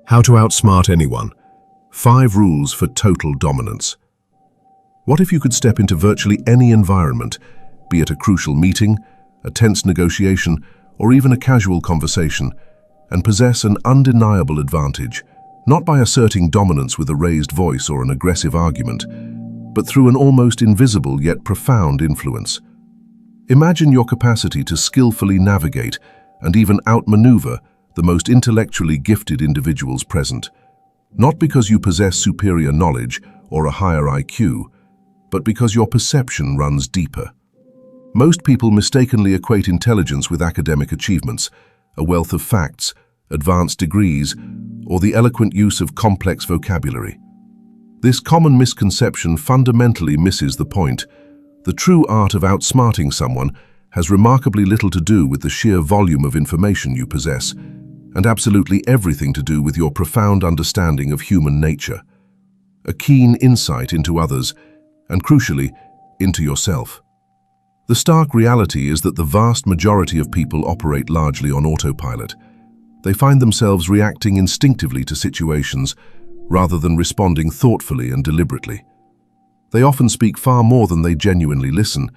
How to outsmart anyone. 5 rules for total dominance. What if you could step into virtually any environment, be it a crucial meeting, a tense negotiation, or even a casual conversation, and possess an undeniable advantage, not by asserting dominance with a raised voice or an aggressive argument, but through an almost invisible yet profound influence? Imagine your capacity to skillfully navigate and even outmaneuver the most intellectually gifted individuals present, not because you possess superior knowledge or a higher IQ, but because your perception runs deeper. Most people mistakenly equate intelligence with academic achievements, a wealth of facts, advanced degrees, or the eloquent use of complex vocabulary. This common misconception fundamentally misses the point. The true art of outsmarting someone has remarkably little to do with the sheer volume of information you possess, and absolutely everything to do with your profound understanding of human nature, a keen insight into others, and crucially, into yourself. The stark reality is that the vast majority of people operate largely on autopilot. They find themselves reacting instinctively to situations rather than responding thoughtfully and deliberately. They often speak far more than they genuinely listen,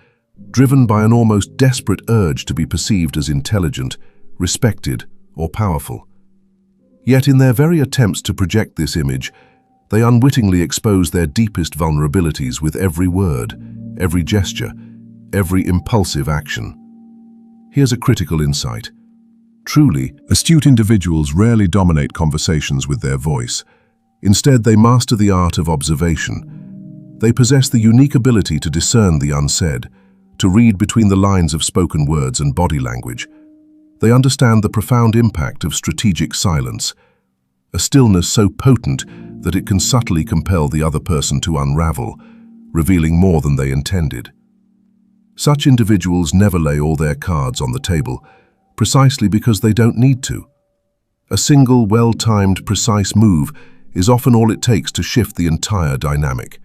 driven by an almost desperate urge to be perceived as intelligent, respected, or powerful. Yet in their very attempts to project this image, they unwittingly expose their deepest vulnerabilities with every word, every gesture, every impulsive action. Here's a critical insight. Truly, astute individuals rarely dominate conversations with their voice. Instead, they master the art of observation. They possess the unique ability to discern the unsaid, to read between the lines of spoken words and body language. They understand the profound impact of strategic silence, a stillness so potent that it can subtly compel the other person to unravel, revealing more than they intended. Such individuals never lay all their cards on the table, precisely because they don't need to. A single, well-timed, precise move is often all it takes to shift the entire dynamic.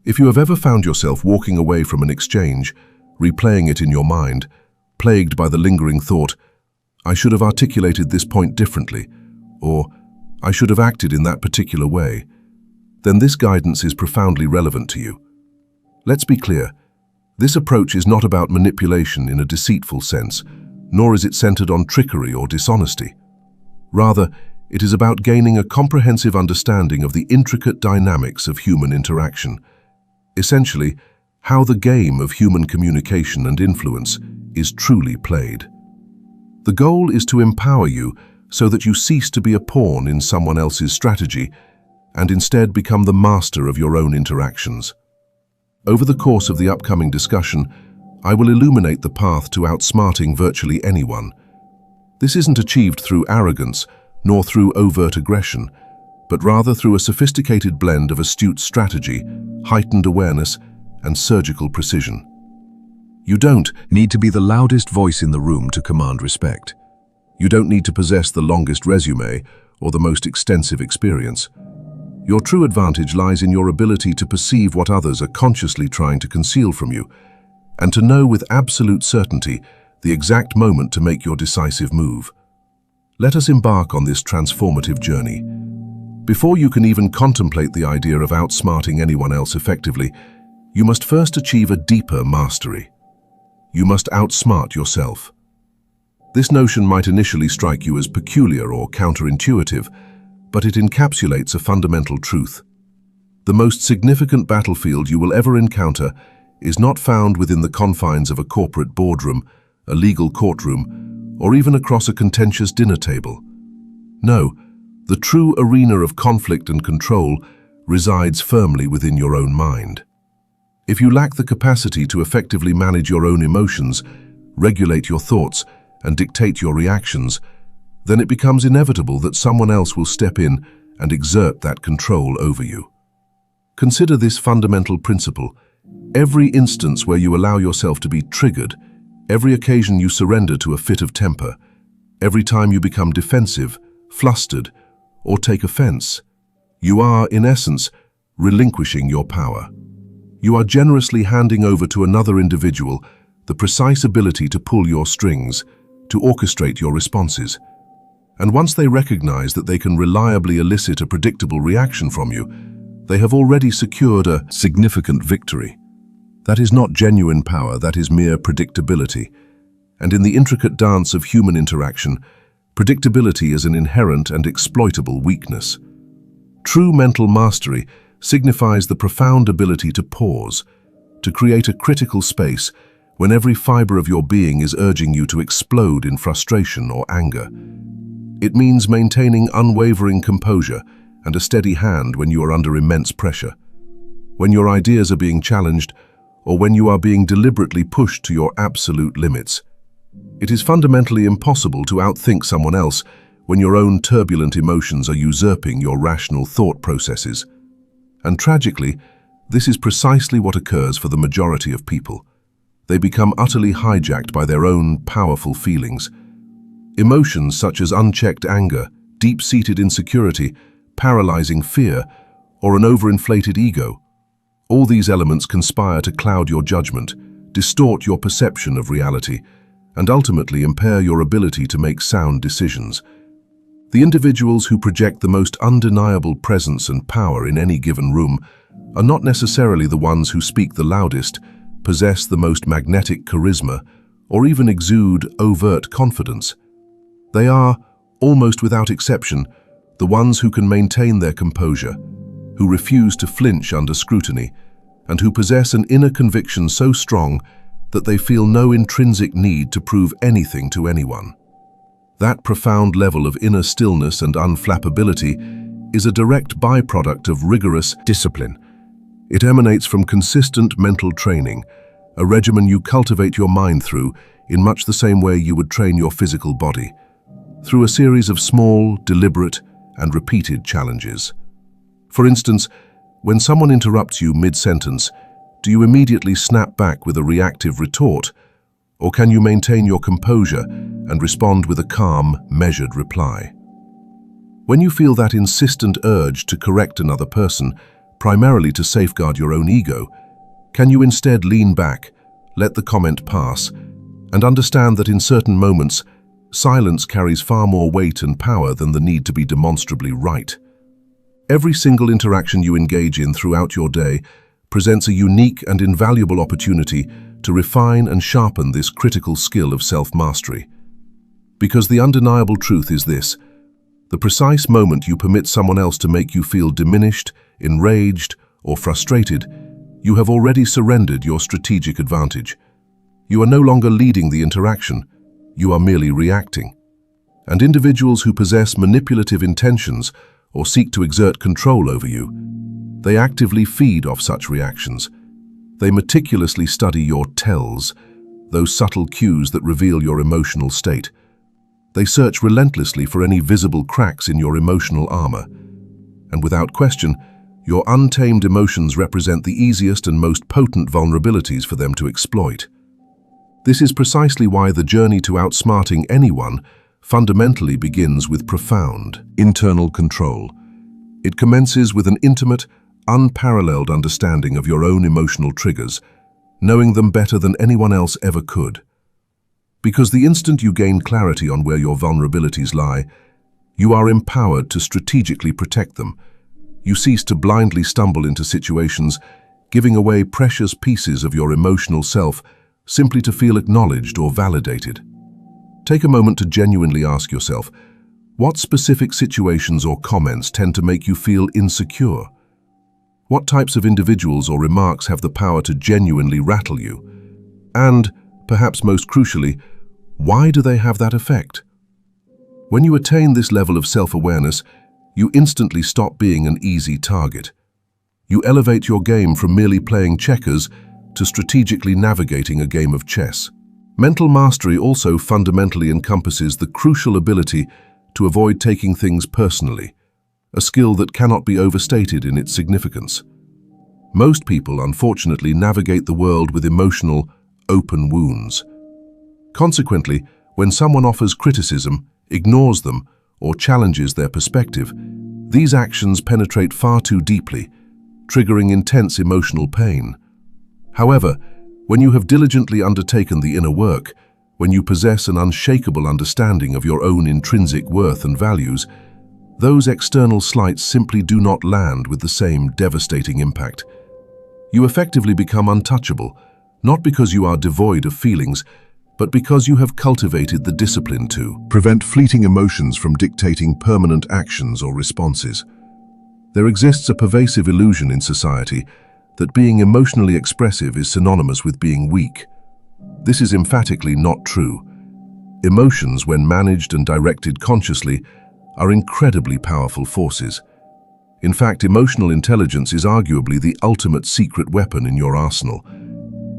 If you have ever found yourself walking away from an exchange, replaying it in your mind, plagued by the lingering thought, "I should have articulated this point differently," or "I should have acted in that particular way," then this guidance is profoundly relevant to you. Let's be clear, this approach is not about manipulation in a deceitful sense, nor is it centered on trickery or dishonesty. Rather, it is about gaining a comprehensive understanding of the intricate dynamics of human interaction, essentially, how the game of human communication and influence is truly played. The goal is to empower you so that you cease to be a pawn in someone else's strategy and instead become the master of your own interactions. Over the course of the upcoming discussion, I will illuminate the path to outsmarting virtually anyone. This isn't achieved through arrogance nor through overt aggression, but rather through a sophisticated blend of astute strategy, heightened awareness, and surgical precision. You don't need to be the loudest voice in the room to command respect. You don't need to possess the longest resume or the most extensive experience. Your true advantage lies in your ability to perceive what others are consciously trying to conceal from you, and to know with absolute certainty the exact moment to make your decisive move. Let us embark on this transformative journey. Before you can even contemplate the idea of outsmarting anyone else effectively, you must first achieve a deeper mastery. You must outsmart yourself. This notion might initially strike you as peculiar or counterintuitive, but it encapsulates a fundamental truth. The most significant battlefield you will ever encounter is not found within the confines of a corporate boardroom, a legal courtroom, or even across a contentious dinner table. No, the true arena of conflict and control resides firmly within your own mind. If you lack the capacity to effectively manage your own emotions, regulate your thoughts, and dictate your reactions, then it becomes inevitable that someone else will step in and exert that control over you. Consider this fundamental principle. Every instance where you allow yourself to be triggered, every occasion you surrender to a fit of temper, every time you become defensive, flustered, or take offense, you are, in essence, relinquishing your power. You are generously handing over to another individual the precise ability to pull your strings, to orchestrate your responses. And once they recognize that they can reliably elicit a predictable reaction from you, they have already secured a significant victory. That is not genuine power, that is mere predictability. And in the intricate dance of human interaction, predictability is an inherent and exploitable weakness. True mental mastery signifies the profound ability to pause, to create a critical space when every fiber of your being is urging you to explode in frustration or anger. It means maintaining unwavering composure and a steady hand when you are under immense pressure, when your ideas are being challenged, or when you are being deliberately pushed to your absolute limits. It is fundamentally impossible to outthink someone else when your own turbulent emotions are usurping your rational thought processes. And tragically, this is precisely what occurs for the majority of people. They become utterly hijacked by their own powerful feelings. Emotions such as unchecked anger, deep-seated insecurity, paralyzing fear, or an overinflated ego. All these elements conspire to cloud your judgment, distort your perception of reality, and ultimately impair your ability to make sound decisions. The individuals who project the most undeniable presence and power in any given room are not necessarily the ones who speak the loudest, possess the most magnetic charisma, or even exude overt confidence. They are, almost without exception, the ones who can maintain their composure, who refuse to flinch under scrutiny, and who possess an inner conviction so strong that they feel no intrinsic need to prove anything to anyone. That profound level of inner stillness and unflappability is a direct byproduct of rigorous discipline. It emanates from consistent mental training, a regimen you cultivate your mind through in much the same way you would train your physical body, through a series of small, deliberate, and repeated challenges. For instance, when someone interrupts you mid-sentence, do you immediately snap back with a reactive retort, or can you maintain your composure and respond with a calm, measured reply? When you feel that insistent urge to correct another person, primarily to safeguard your own ego, can you instead lean back, let the comment pass, and understand that in certain moments, silence carries far more weight and power than the need to be demonstrably right? Every single interaction you engage in throughout your day presents a unique and invaluable opportunity to refine and sharpen this critical skill of self-mastery. Because the undeniable truth is this: the precise moment you permit someone else to make you feel diminished, enraged, or frustrated, you have already surrendered your strategic advantage. You are no longer leading the interaction, you are merely reacting. And individuals who possess manipulative intentions or seek to exert control over you, they actively feed off such reactions. They meticulously study your tells, those subtle cues that reveal your emotional state. They search relentlessly for any visible cracks in your emotional armor. And without question, your untamed emotions represent the easiest and most potent vulnerabilities for them to exploit. This is precisely why the journey to outsmarting anyone fundamentally begins with profound internal control. It commences with an intimate, unparalleled understanding of your own emotional triggers, knowing them better than anyone else ever could. Because the instant you gain clarity on where your vulnerabilities lie, you are empowered to strategically protect them. You cease to blindly stumble into situations, giving away precious pieces of your emotional self simply to feel acknowledged or validated. Take a moment to genuinely ask yourself, what specific situations or comments tend to make you feel insecure? What types of individuals or remarks have the power to genuinely rattle you? And, perhaps most crucially, why do they have that effect? When you attain this level of self-awareness, you instantly stop being an easy target. You elevate your game from merely playing checkers to strategically navigating a game of chess. Mental mastery also fundamentally encompasses the crucial ability to avoid taking things personally, a skill that cannot be overstated in its significance. Most people, unfortunately, navigate the world with emotional, open wounds. Consequently, when someone offers criticism, ignores them, or challenges their perspective, these actions penetrate far too deeply, triggering intense emotional pain. However, when you have diligently undertaken the inner work, When you possess an unshakable understanding of your own intrinsic worth and values, those external slights simply do not land with the same devastating impact. You effectively become untouchable, not because you are devoid of feelings, but because you have cultivated the discipline to prevent fleeting emotions from dictating permanent actions or responses. There exists a pervasive illusion in society that being emotionally expressive is synonymous with being weak. This is emphatically not true. Emotions, when managed and directed consciously, are incredibly powerful forces. In fact, emotional intelligence is arguably the ultimate secret weapon in your arsenal.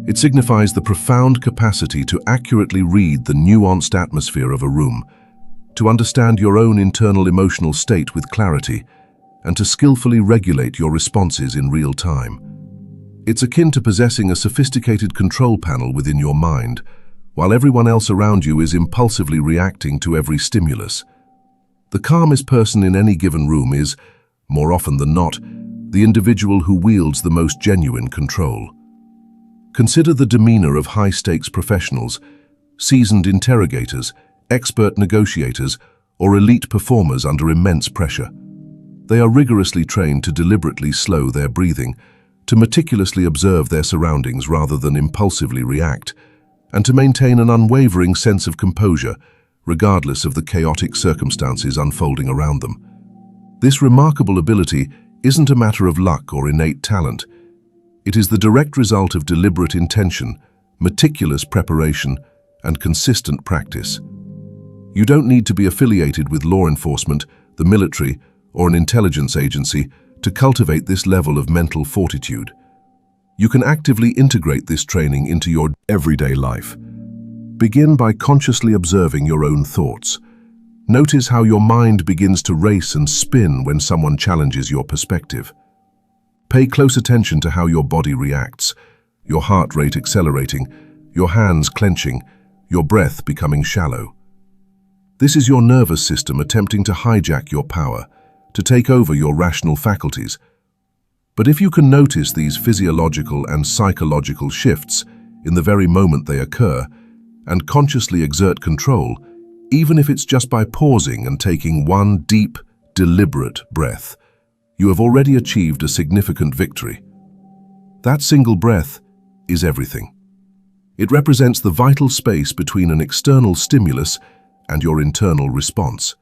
It signifies the profound capacity to accurately read the nuanced atmosphere of a room, to understand your own internal emotional state with clarity, and to skillfully regulate your responses in real time. It's akin to possessing a sophisticated control panel within your mind, while everyone else around you is impulsively reacting to every stimulus. The calmest person in any given room is, more often than not, the individual who wields the most genuine control. Consider the demeanor of high-stakes professionals, seasoned interrogators, expert negotiators, or elite performers under immense pressure. They are rigorously trained to deliberately slow their breathing, to meticulously observe their surroundings rather than impulsively react, and to maintain an unwavering sense of composure, regardless of the chaotic circumstances unfolding around them. This remarkable ability isn't a matter of luck or innate talent. It is the direct result of deliberate intention, meticulous preparation, and consistent practice. You don't need to be affiliated with law enforcement, the military, or an intelligence agency to cultivate this level of mental fortitude. You can actively integrate this training into your everyday life. Begin by consciously observing your own thoughts. Notice how your mind begins to race and spin when someone challenges your perspective. Pay close attention to how your body reacts, your heart rate accelerating, your hands clenching, your breath becoming shallow. This is your nervous system attempting to hijack your power, to take over your rational faculties. But if you can notice these physiological and psychological shifts in the very moment they occur, and consciously exert control, even if it's just by pausing and taking one deep, deliberate breath, you have already achieved a significant victory. That single breath is everything. It represents the vital space between an external stimulus and your internal response.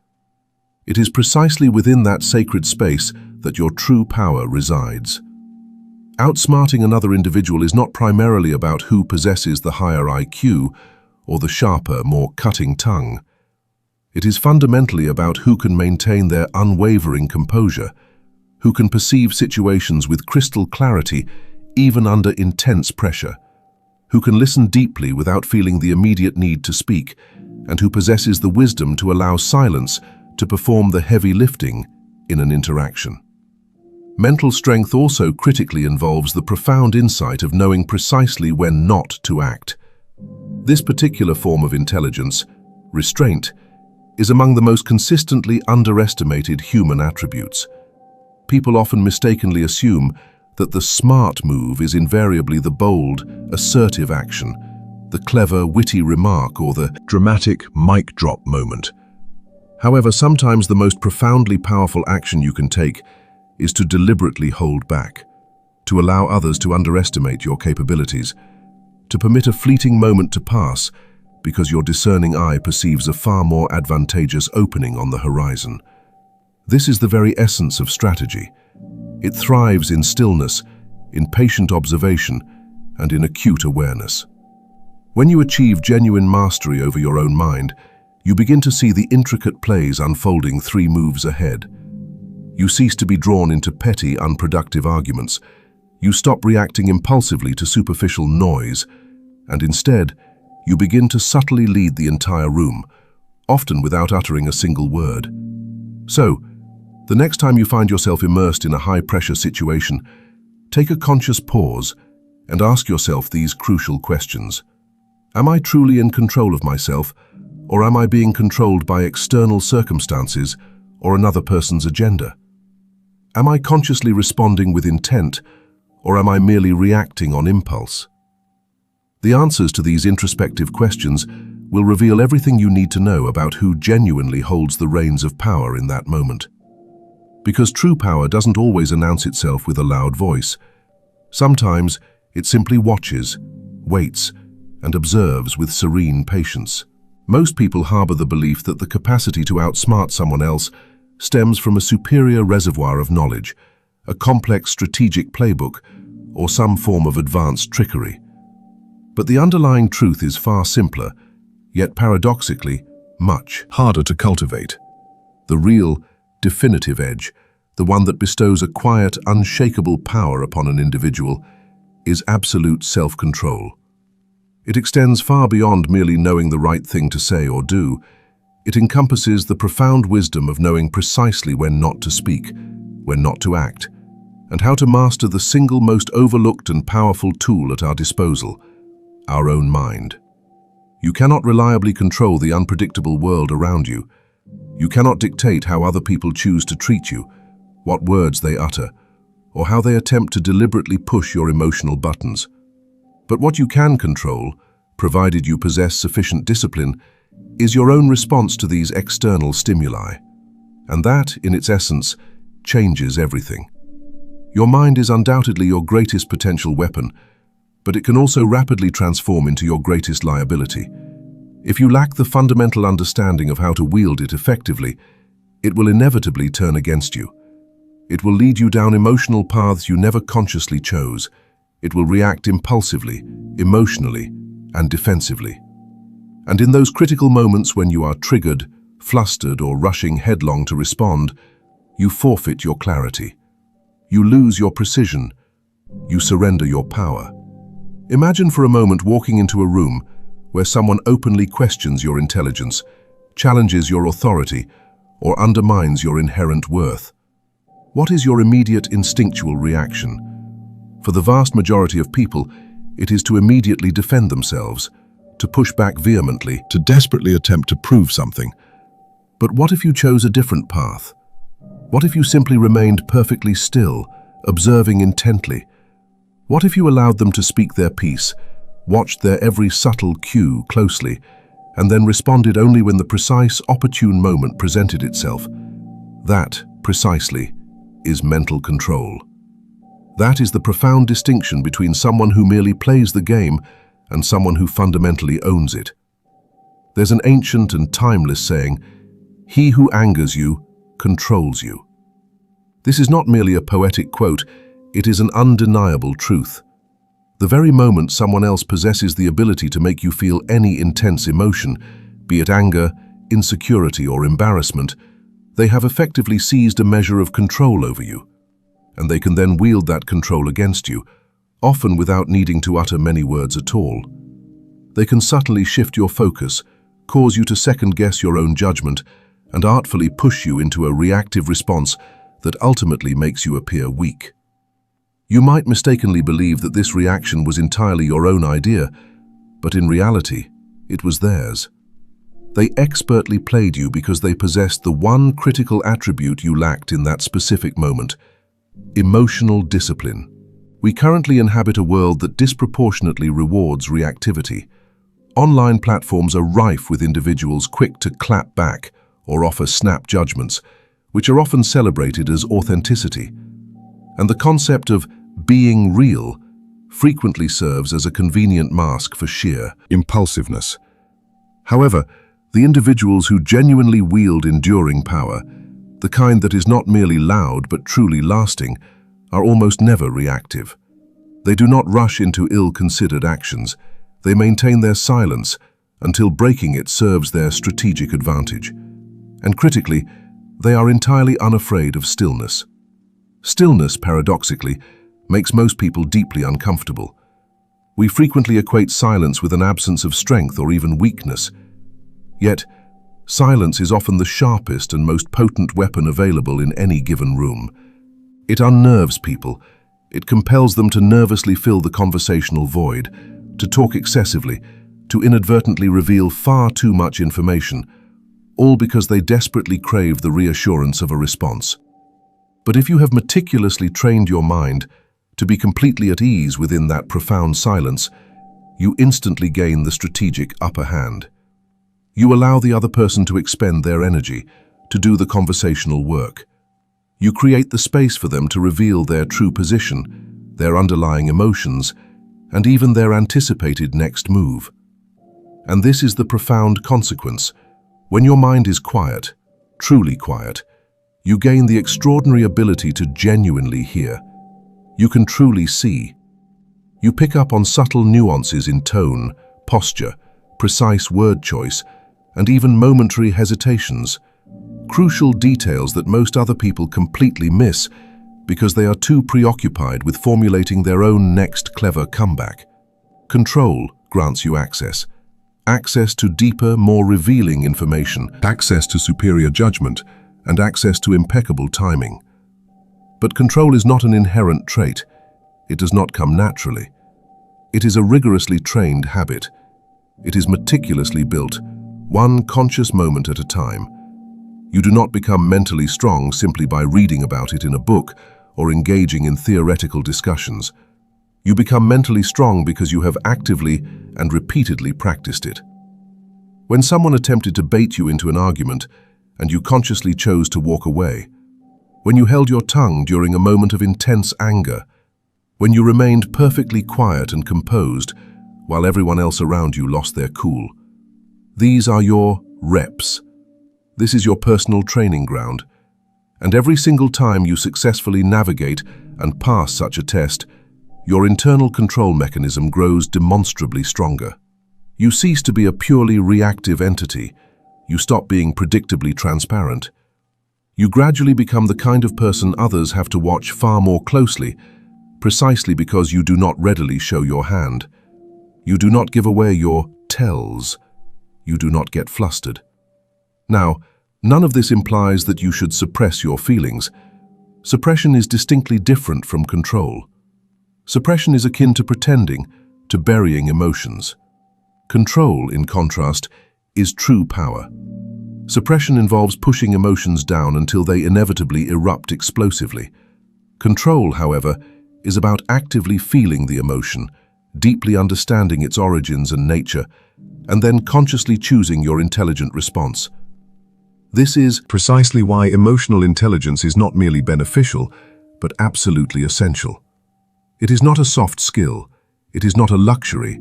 It is precisely within that sacred space that your true power resides. Outsmarting another individual is not primarily about who possesses the higher IQ or the sharper, more cutting tongue. It is fundamentally about who can maintain their unwavering composure, who can perceive situations with crystal clarity even under intense pressure, who can listen deeply without feeling the immediate need to speak, and who possesses the wisdom to allow silence to perform the heavy lifting in an interaction. Mental strength also critically involves the profound insight of knowing precisely when not to act. This particular form of intelligence, restraint, is among the most consistently underestimated human attributes. People often mistakenly assume that the smart move is invariably the bold, assertive action, the clever, witty remark, or the dramatic mic drop moment. However, sometimes the most profoundly powerful action you can take is to deliberately hold back, to allow others to underestimate your capabilities, to permit a fleeting moment to pass because your discerning eye perceives a far more advantageous opening on the horizon. This is the very essence of strategy. It thrives in stillness, in patient observation, and in acute awareness. When you achieve genuine mastery over your own mind, you begin to see the intricate plays unfolding 3 moves ahead. You cease to be drawn into petty, unproductive arguments. You stop reacting impulsively to superficial noise, and instead, you begin to subtly lead the entire room, often without uttering a single word. So, the next time you find yourself immersed in a high-pressure situation, take a conscious pause and ask yourself these crucial questions. Am I truly in control of myself, or am I being controlled by external circumstances or another person's agenda? Am I consciously responding with intent, or am I merely reacting on impulse? The answers to these introspective questions will reveal everything you need to know about who genuinely holds the reins of power in that moment. Because true power doesn't always announce itself with a loud voice. Sometimes it simply watches, waits, and observes with serene patience. Most people harbor the belief that the capacity to outsmart someone else stems from a superior reservoir of knowledge, a complex strategic playbook, or some form of advanced trickery. But the underlying truth is far simpler, yet paradoxically, much harder to cultivate. The real, definitive edge, the one that bestows a quiet, unshakable power upon an individual, is absolute self-control. It extends far beyond merely knowing the right thing to say or do. It encompasses the profound wisdom of knowing precisely when not to speak, when not to act, and how to master the single most overlooked and powerful tool at our disposal, our own mind. You cannot reliably control the unpredictable world around you. You cannot dictate how other people choose to treat you, what words they utter, or how they attempt to deliberately push your emotional buttons. But what you can control, provided you possess sufficient discipline, is your own response to these external stimuli. And that, in its essence, changes everything. Your mind is undoubtedly your greatest potential weapon, but it can also rapidly transform into your greatest liability. If you lack the fundamental understanding of how to wield it effectively, it will inevitably turn against you. It will lead you down emotional paths you never consciously chose. It will react impulsively, emotionally, and defensively. And in those critical moments when you are triggered, flustered, or rushing headlong to respond, you forfeit your clarity. You lose your precision. You surrender your power. Imagine for a moment walking into a room where someone openly questions your intelligence, challenges your authority, or undermines your inherent worth. What is your immediate instinctual reaction? For the vast majority of people, it is to immediately defend themselves, to push back vehemently, to desperately attempt to prove something. But what if you chose a different path? What if you simply remained perfectly still, observing intently? What if you allowed them to speak their piece, watched their every subtle cue closely, and then responded only when the precise, opportune moment presented itself? That, precisely, is mental control. That is the profound distinction between someone who merely plays the game and someone who fundamentally owns it. There's an ancient and timeless saying, "He who angers you, controls you." This is not merely a poetic quote, it is an undeniable truth. The very moment someone else possesses the ability to make you feel any intense emotion, be it anger, insecurity, or embarrassment, they have effectively seized a measure of control over you. And they can then wield that control against you, often without needing to utter many words at all. They can subtly shift your focus, cause you to second-guess your own judgment, and artfully push you into a reactive response that ultimately makes you appear weak. You might mistakenly believe that this reaction was entirely your own idea, but in reality, it was theirs. They expertly played you because they possessed the one critical attribute you lacked in that specific moment: emotional discipline. We currently inhabit a world that disproportionately rewards reactivity. Online platforms are rife with individuals quick to clap back or offer snap judgments, which are often celebrated as authenticity. And the concept of being real frequently serves as a convenient mask for sheer impulsiveness. However, the individuals who genuinely wield enduring power, the kind that is not merely loud but truly lasting, are almost never reactive. They do not rush into ill-considered actions. They maintain their silence until breaking it serves their strategic advantage. And critically, they are entirely unafraid of stillness. Stillness, paradoxically, makes most people deeply uncomfortable. We frequently equate silence with an absence of strength or even weakness. Yet, silence is often the sharpest and most potent weapon available in any given room. It unnerves people. It compels them to nervously fill the conversational void, to talk excessively, to inadvertently reveal far too much information, all because they desperately crave the reassurance of a response. But if you have meticulously trained your mind to be completely at ease within that profound silence, you instantly gain the strategic upper hand. You allow the other person to expend their energy, to do the conversational work. You create the space for them to reveal their true position, their underlying emotions, and even their anticipated next move. And this is the profound consequence. When your mind is quiet, truly quiet, you gain the extraordinary ability to genuinely hear. You can truly see. You pick up on subtle nuances in tone, posture, precise word choice, and even momentary hesitations. Crucial details that most other people completely miss because they are too preoccupied with formulating their own next clever comeback. Control grants you access. Access to deeper, more revealing information, access to superior judgment, and access to impeccable timing. But control is not an inherent trait. It does not come naturally. It is a rigorously trained habit. It is meticulously built, one conscious moment at a time. You do not become mentally strong simply by reading about it in a book or engaging in theoretical discussions. You become mentally strong because you have actively and repeatedly practiced it. When someone attempted to bait you into an argument and you consciously chose to walk away, when you held your tongue during a moment of intense anger, when you remained perfectly quiet and composed while everyone else around you lost their cool, these are your reps. This is your personal training ground, and every single time you successfully navigate and pass such a test, your internal control mechanism grows demonstrably stronger. You cease to be a purely reactive entity. You stop being predictably transparent. You gradually become the kind of person others have to watch far more closely, precisely because you do not readily show your hand. You do not give away your tells. You do not get flustered. Now, none of this implies that you should suppress your feelings. Suppression is distinctly different from control. Suppression is akin to pretending, to burying emotions. Control, in contrast, is true power. Suppression involves pushing emotions down until they inevitably erupt explosively. Control, however, is about actively feeling the emotion, deeply understanding its origins and nature, and then consciously choosing your intelligent response. This is precisely why emotional intelligence is not merely beneficial, but absolutely essential. It is not a soft skill. It is not a luxury.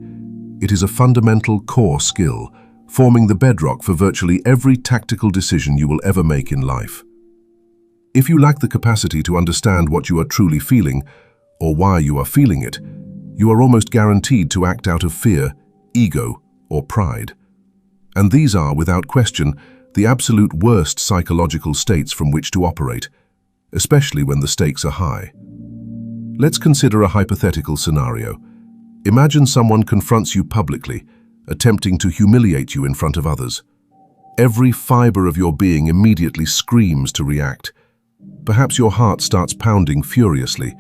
It is a fundamental core skill, forming the bedrock for virtually every tactical decision you will ever make in life. If you lack the capacity to understand what you are truly feeling, or why you are feeling it, you are almost guaranteed to act out of fear, ego, or pride. And these are, without question, the absolute worst psychological states from which to operate, especially when the stakes are high. Let's consider a hypothetical scenario. Imagine someone confronts you publicly, attempting to humiliate you in front of others. Every fiber of your being immediately screams to react. Perhaps your heart starts pounding furiously,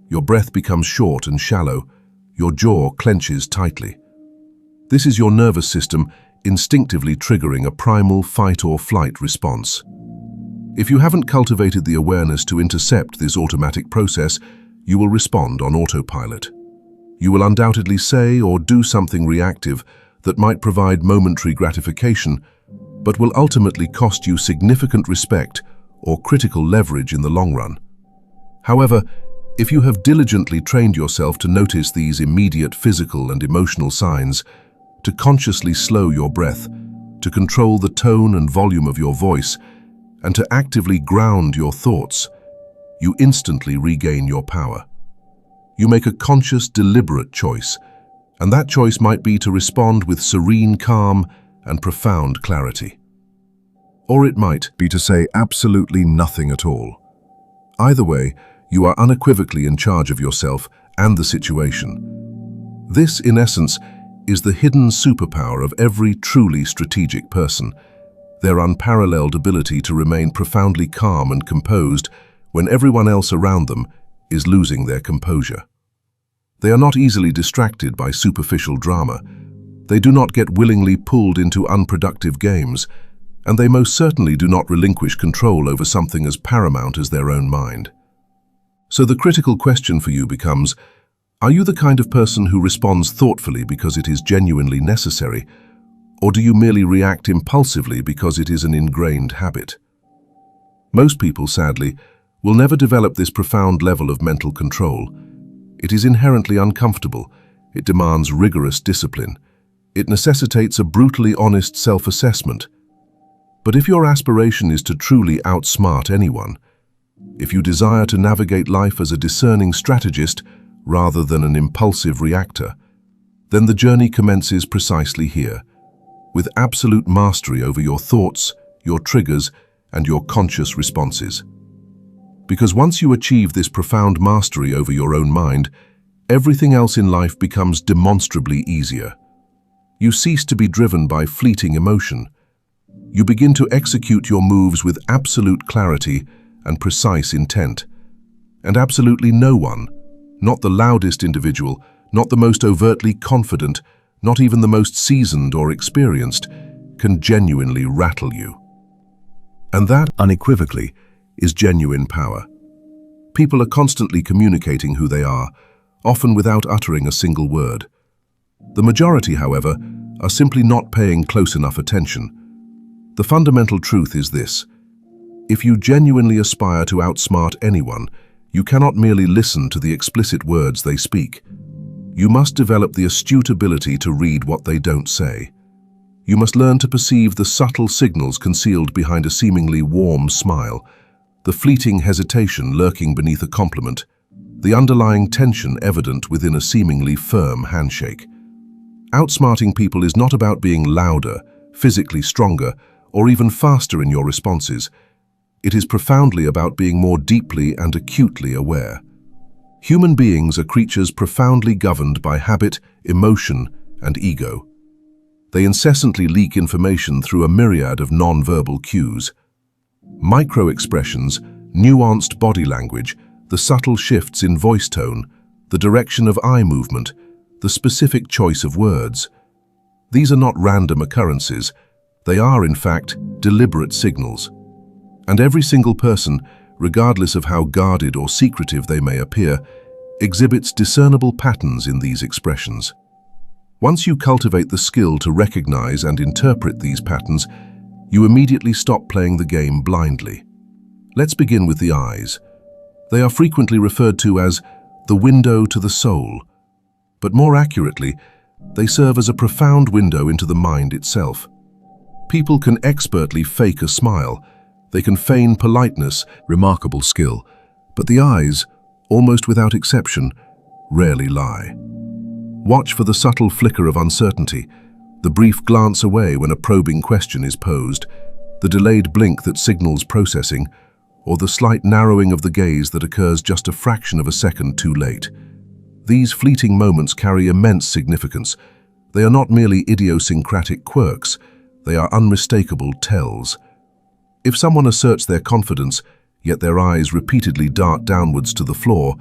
your breath becomes short and shallow, your jaw clenches tightly. This is your nervous system instinctively triggering a primal fight-or-flight response. If you haven't cultivated the awareness to intercept this automatic process, you will respond on autopilot. You will undoubtedly say or do something reactive that might provide momentary gratification, but will ultimately cost you significant respect or critical leverage in the long run. However, if you have diligently trained yourself to notice these immediate physical and emotional signs, to consciously slow your breath, to control the tone and volume of your voice, and to actively ground your thoughts, you instantly regain your power. You make a conscious, deliberate choice, and that choice might be to respond with serene calm and profound clarity. Or it might be to say absolutely nothing at all. Either way, you are unequivocally in charge of yourself and the situation. This, in essence, is the hidden superpower of every truly strategic person, their unparalleled ability to remain profoundly calm and composed when everyone else around them is losing their composure. They are not easily distracted by superficial drama. They do not get willingly pulled into unproductive games, and they most certainly do not relinquish control over something as paramount as their own mind. So the critical question for you becomes, are you the kind of person who responds thoughtfully because it is genuinely necessary, Or do you merely react impulsively because it is an ingrained habit? Most people, sadly, will never develop this profound level of mental control. It is inherently uncomfortable. It demands rigorous discipline. It necessitates a brutally honest self-assessment. But if your aspiration is to truly outsmart anyone, if you desire to navigate life as a discerning strategist rather than an impulsive reactor, then the journey commences precisely here, with absolute mastery over your thoughts, your triggers, and your conscious responses. Because once you achieve this profound mastery over your own mind, everything else in life becomes demonstrably easier. You cease to be driven by fleeting emotion. You begin to execute your moves with absolute clarity and precise intent. And absolutely no one, not the loudest individual, not the most overtly confident, not even the most seasoned or experienced, can genuinely rattle you. And that, unequivocally, is genuine power. People are constantly communicating who they are, often without uttering a single word. The majority, however, are simply not paying close enough attention. The fundamental truth is this: if you genuinely aspire to outsmart anyone, you cannot merely listen to the explicit words they speak. You must develop the astute ability to read what they don't say. You must learn to perceive the subtle signals concealed behind a seemingly warm smile, the fleeting hesitation lurking beneath a compliment, the underlying tension evident within a seemingly firm handshake. Outsmarting people is not about being louder, physically stronger, or even faster in your responses. It is profoundly about being more deeply and acutely aware. Human beings are creatures profoundly governed by habit, emotion, and ego. They incessantly leak information through a myriad of non-verbal cues. Micro-expressions, nuanced body language, the subtle shifts in voice tone, the direction of eye movement, the specific choice of words. These are not random occurrences. They are, in fact, deliberate signals. And every single person, regardless of how guarded or secretive they may appear, exhibits discernible patterns in these expressions. Once you cultivate the skill to recognize and interpret these patterns, you immediately stop playing the game blindly. Let's begin with the eyes. They are frequently referred to as the window to the soul, but more accurately, they serve as a profound window into the mind itself. People can expertly fake a smile. They can feign politeness, remarkable skill, but the eyes, almost without exception, rarely lie. Watch for the subtle flicker of uncertainty, the brief glance away when a probing question is posed, the delayed blink that signals processing, or the slight narrowing of the gaze that occurs just a fraction of a second too late. These fleeting moments carry immense significance. They are not merely idiosyncratic quirks, they are unmistakable tells. If someone asserts their confidence, yet their eyes repeatedly dart downwards to the floor,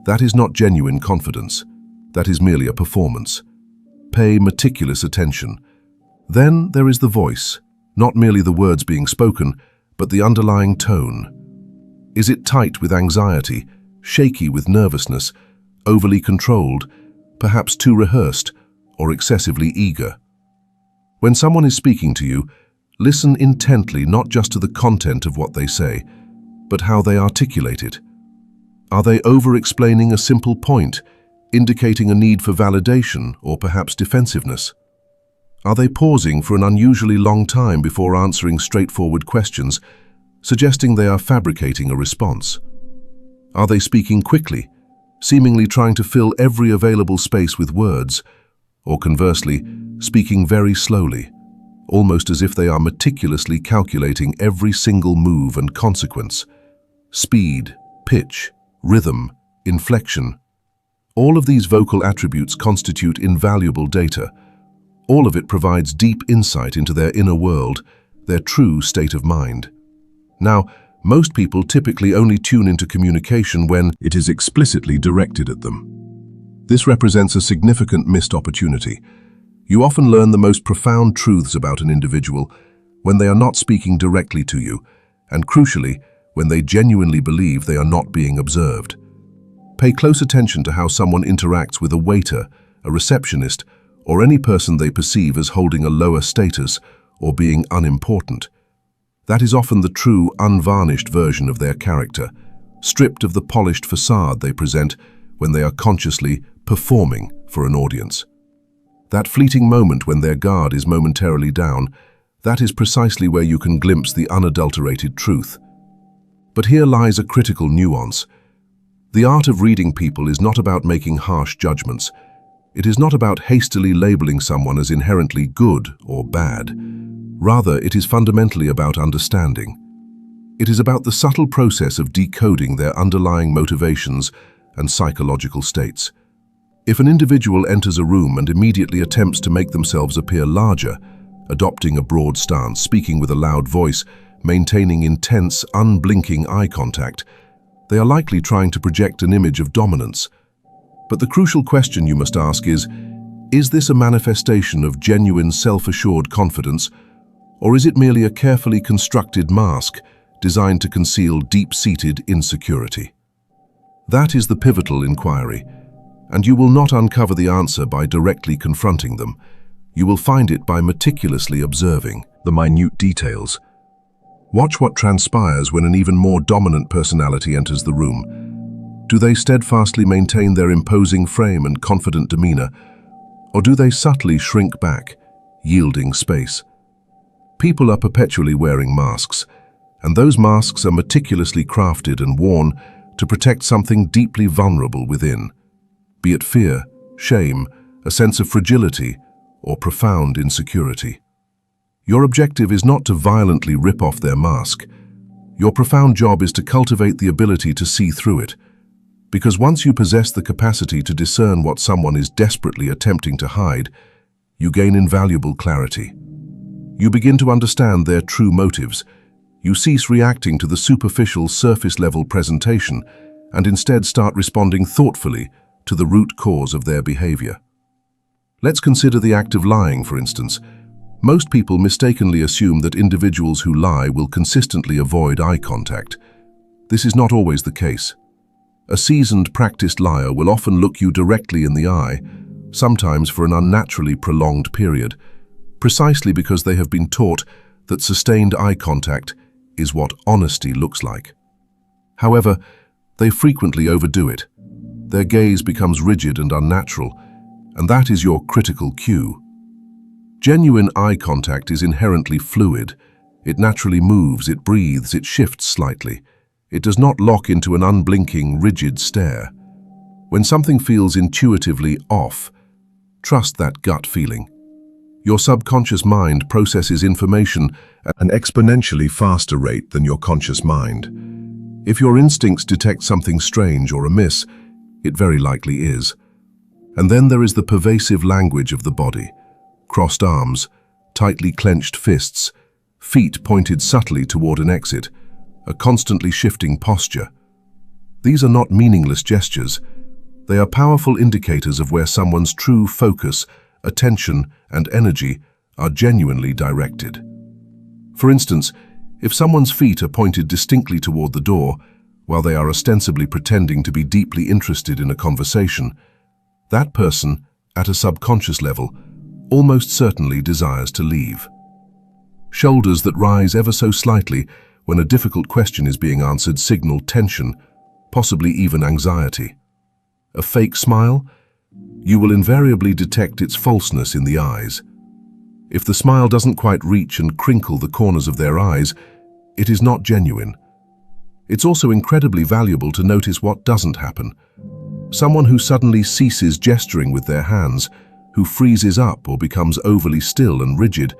that is not genuine confidence. That is merely a performance. Pay meticulous attention. Then there is the voice, not merely the words being spoken, but the underlying tone. Is it tight with anxiety, shaky with nervousness, overly controlled, perhaps too rehearsed, or excessively eager? When someone is speaking to you, listen intently not just to the content of what they say, but how they articulate it. Are they over-explaining a simple point, indicating a need for validation or perhaps defensiveness? Are they pausing for an unusually long time before answering straightforward questions, suggesting they are fabricating a response? Are they speaking quickly, seemingly trying to fill every available space with words, or conversely, speaking very slowly, almost as if they are meticulously calculating every single move and consequence? Speed, pitch, rhythm, inflection. All of these vocal attributes constitute invaluable data. All of it provides deep insight into their inner world, their true state of mind. Now, most people typically only tune into communication when it is explicitly directed at them. This represents a significant missed opportunity. You often learn the most profound truths about an individual when they are not speaking directly to you, and crucially, when they genuinely believe they are not being observed. Pay close attention to how someone interacts with a waiter, a receptionist, or any person they perceive as holding a lower status or being unimportant. That is often the true, unvarnished version of their character, stripped of the polished facade they present when they are consciously performing for an audience. That fleeting moment when their guard is momentarily down, that is precisely where you can glimpse the unadulterated truth. But here lies a critical nuance. The art of reading people is not about making harsh judgments. It is not about hastily labeling someone as inherently good or bad. Rather, it is fundamentally about understanding. It is about the subtle process of decoding their underlying motivations and psychological states. If an individual enters a room and immediately attempts to make themselves appear larger, adopting a broad stance, speaking with a loud voice, maintaining intense, unblinking eye contact, they are likely trying to project an image of dominance. But the crucial question you must ask is this a manifestation of genuine self-assured confidence, or is it merely a carefully constructed mask designed to conceal deep-seated insecurity? That is the pivotal inquiry, and you will not uncover the answer by directly confronting them. You will find it by meticulously observing the minute details. Watch what transpires when an even more dominant personality enters the room. Do they steadfastly maintain their imposing frame and confident demeanor, or do they subtly shrink back, yielding space? People are perpetually wearing masks, and those masks are meticulously crafted and worn to protect something deeply vulnerable within, be it fear, shame, a sense of fragility, or profound insecurity. Your objective is not to violently rip off their mask. Your profound job is to cultivate the ability to see through it, because once you possess the capacity to discern what someone is desperately attempting to hide, you gain invaluable clarity. You begin to understand their true motives. You cease reacting to the superficial, surface-level presentation and instead start responding thoughtfully to the root cause of their behavior. Let's consider the act of lying, for instance. Most people mistakenly assume that individuals who lie will consistently avoid eye contact. This is not always the case. A seasoned, practiced liar will often look you directly in the eye, sometimes for an unnaturally prolonged period, precisely because they have been taught that sustained eye contact is what honesty looks like. However, they frequently overdo it. Their gaze becomes rigid and unnatural, and that is your critical cue. Genuine eye contact is inherently fluid. It naturally moves, it breathes, it shifts slightly. It does not lock into an unblinking, rigid stare. When something feels intuitively off, trust that gut feeling. Your subconscious mind processes information at an exponentially faster rate than your conscious mind. If your instincts detect something strange or amiss, it very likely is. And then there is the pervasive language of the body. Crossed arms, tightly clenched fists, feet pointed subtly toward an exit, a constantly shifting posture. These are not meaningless gestures. They are powerful indicators of where someone's true focus, attention, and energy are genuinely directed. For instance, if someone's feet are pointed distinctly toward the door, while they are ostensibly pretending to be deeply interested in a conversation, that person, at a subconscious level, almost certainly desires to leave. Shoulders that rise ever so slightly when a difficult question is being answered signal tension, possibly even anxiety. A fake smile? You will invariably detect its falseness in the eyes. If the smile doesn't quite reach and crinkle the corners of their eyes, it is not genuine. It's also incredibly valuable to notice what doesn't happen. Someone who suddenly ceases gesturing with their hands, who freezes up or becomes overly still and rigid,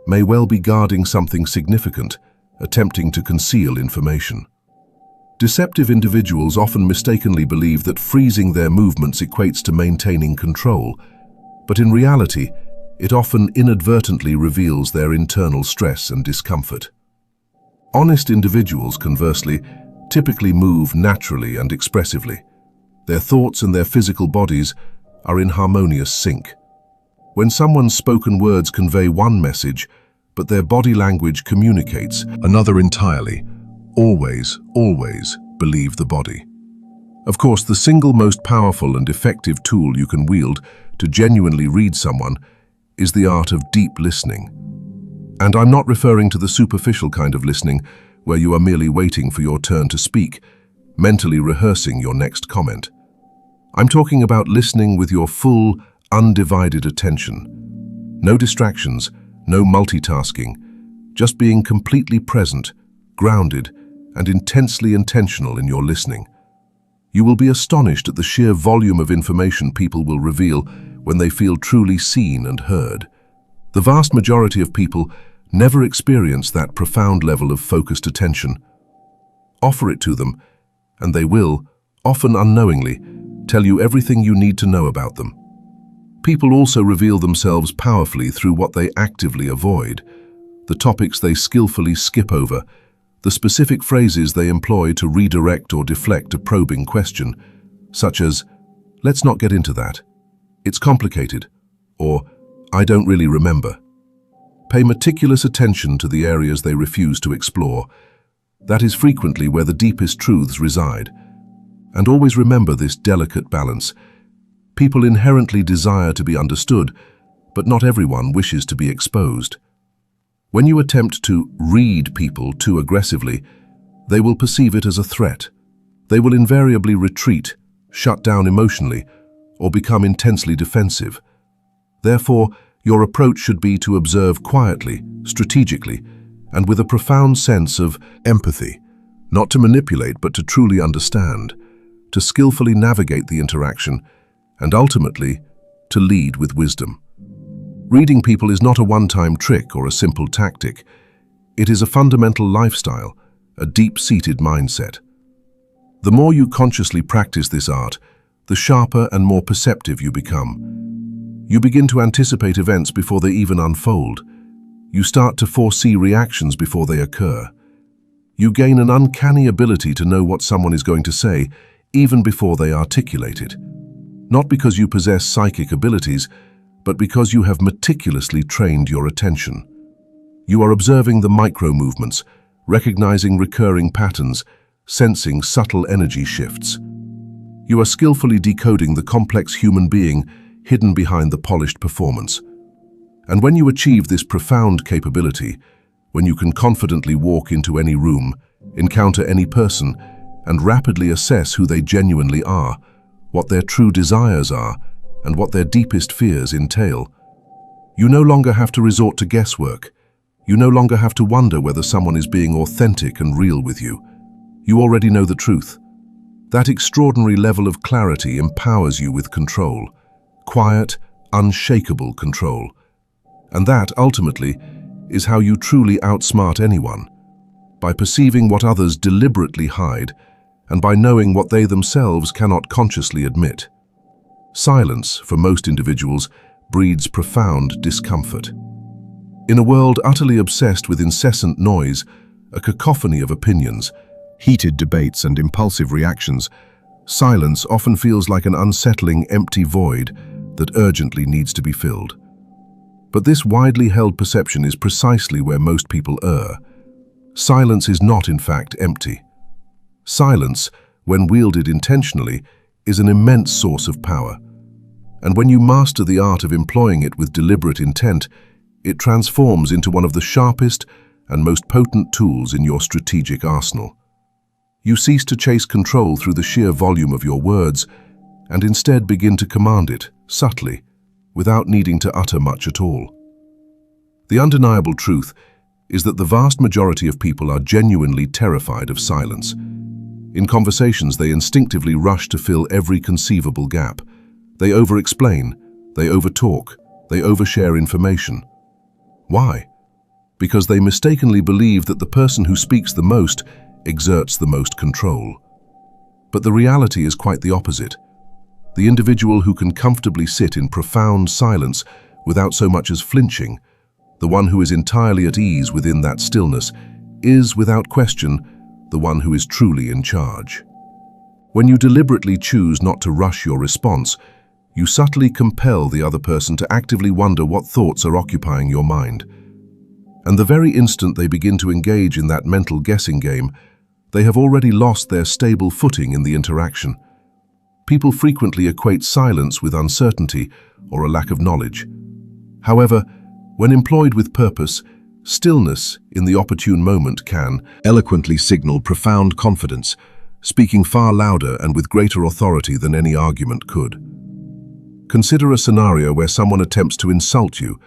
may well be guarding something significant, attempting to conceal information. Deceptive individuals often mistakenly believe that freezing their movements equates to maintaining control, but in reality, it often inadvertently reveals their internal stress and discomfort. Honest individuals, conversely, typically move naturally and expressively. Their thoughts and their physical bodies are in harmonious sync. When someone's spoken words convey one message, but their body language communicates another entirely, always believe the body. Of course, the single most powerful and effective tool you can wield to genuinely read someone is the art of deep listening. And I'm not referring to the superficial kind of listening where you are merely waiting for your turn to speak, mentally rehearsing your next comment. I'm talking about listening with your full, undivided attention. No distractions, no multitasking, just being completely present, grounded, and intensely intentional in your listening. You will be astonished at the sheer volume of information people will reveal when they feel truly seen and heard. The vast majority of people never experience that profound level of focused attention. Offer it to them, and they will, often unknowingly, tell you everything you need to know about them. People also reveal themselves powerfully through what they actively avoid, the topics they skillfully skip over, the specific phrases they employ to redirect or deflect a probing question, such as, "Let's not get into that," "It's complicated," or "I don't really remember." Pay meticulous attention to the areas they refuse to explore. That is frequently where the deepest truths reside. And always remember this delicate balance. People inherently desire to be understood, but not everyone wishes to be exposed. When you attempt to read people too aggressively, they will perceive it as a threat. They will invariably retreat, shut down emotionally, or become intensely defensive. Therefore, your approach should be to observe quietly, strategically, and with a profound sense of empathy, not to manipulate but to truly understand, to skillfully navigate the interaction, and ultimately, to lead with wisdom. Reading people is not a one-time trick or a simple tactic. It is a fundamental lifestyle, a deep-seated mindset. The more you consciously practice this art, the sharper and more perceptive you become. You begin to anticipate events before they even unfold. You start to foresee reactions before they occur. You gain an uncanny ability to know what someone is going to say, even before they articulate it. Not because you possess psychic abilities, but because you have meticulously trained your attention. You are observing the micro-movements, recognizing recurring patterns, sensing subtle energy shifts. You are skillfully decoding the complex human being hidden behind the polished performance. And when you achieve this profound capability, when you can confidently walk into any room, encounter any person, and rapidly assess who they genuinely are, what their true desires are, and what their deepest fears entail, you no longer have to resort to guesswork. You no longer have to wonder whether someone is being authentic and real with you. You already know the truth. That extraordinary level of clarity empowers you with control, quiet, unshakable control. And that, ultimately, is how you truly outsmart anyone, by perceiving what others deliberately hide and by knowing what they themselves cannot consciously admit. Silence, for most individuals, breeds profound discomfort. In a world utterly obsessed with incessant noise, a cacophony of opinions, heated debates and impulsive reactions, silence often feels like an unsettling, empty void that urgently needs to be filled. But this widely held perception is precisely where most people err. Silence is not, in fact, empty. Silence, when wielded intentionally, is an immense source of power. And when you master the art of employing it with deliberate intent, it transforms into one of the sharpest and most potent tools in your strategic arsenal. You cease to chase control through the sheer volume of your words and instead begin to command it, subtly, without needing to utter much at all. The undeniable truth is that the vast majority of people are genuinely terrified of silence. In conversations, they instinctively rush to fill every conceivable gap. They over-explain, they over-talk, they overshare information. Why? Because they mistakenly believe that the person who speaks the most exerts the most control. But the reality is quite the opposite. The individual who can comfortably sit in profound silence without so much as flinching, the one who is entirely at ease within that stillness, is, without question, the one who is truly in charge. When you deliberately choose not to rush your response, you subtly compel the other person to actively wonder what thoughts are occupying your mind. And the very instant they begin to engage in that mental guessing game, they have already lost their stable footing in the interaction. People frequently equate silence with uncertainty or a lack of knowledge. However, when employed with purpose, stillness in the opportune moment can eloquently signal profound confidence, speaking far louder and with greater authority than any argument could. Consider a scenario where someone attempts to insult you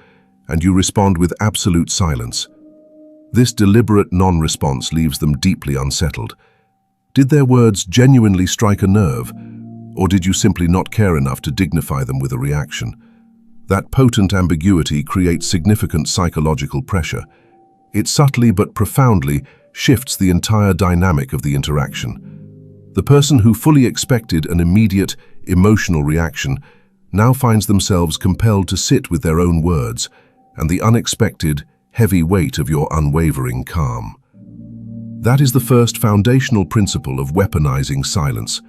and you respond with absolute silence. This deliberate non-response leaves them deeply unsettled. Did their words genuinely strike a nerve, or did you simply not care enough to dignify them with a reaction? That potent ambiguity creates significant psychological pressure. It subtly but profoundly shifts the entire dynamic of the interaction. The person who fully expected an immediate, emotional reaction now finds themselves compelled to sit with their own words and the unexpected, heavy weight of your unwavering calm. That is the first foundational principle of weaponizing silence.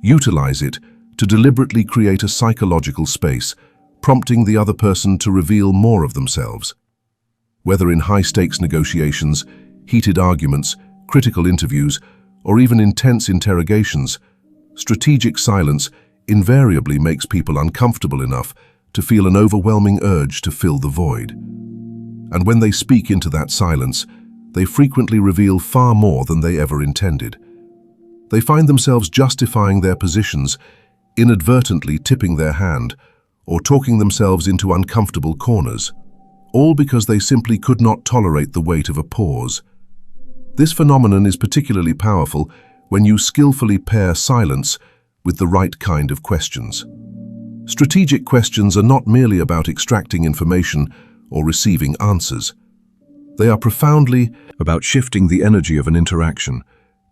Utilize it to deliberately create a psychological space, prompting the other person to reveal more of themselves. Whether in high-stakes negotiations, heated arguments, critical interviews, or even intense interrogations, strategic silence invariably makes people uncomfortable enough to feel an overwhelming urge to fill the void. And when they speak into that silence, they frequently reveal far more than they ever intended. They find themselves justifying their positions, inadvertently tipping their hand, or talking themselves into uncomfortable corners, all because they simply could not tolerate the weight of a pause. This phenomenon is particularly powerful when you skillfully pair silence with the right kind of questions. Strategic questions are not merely about extracting information or receiving answers. They are profoundly about shifting the energy of an interaction,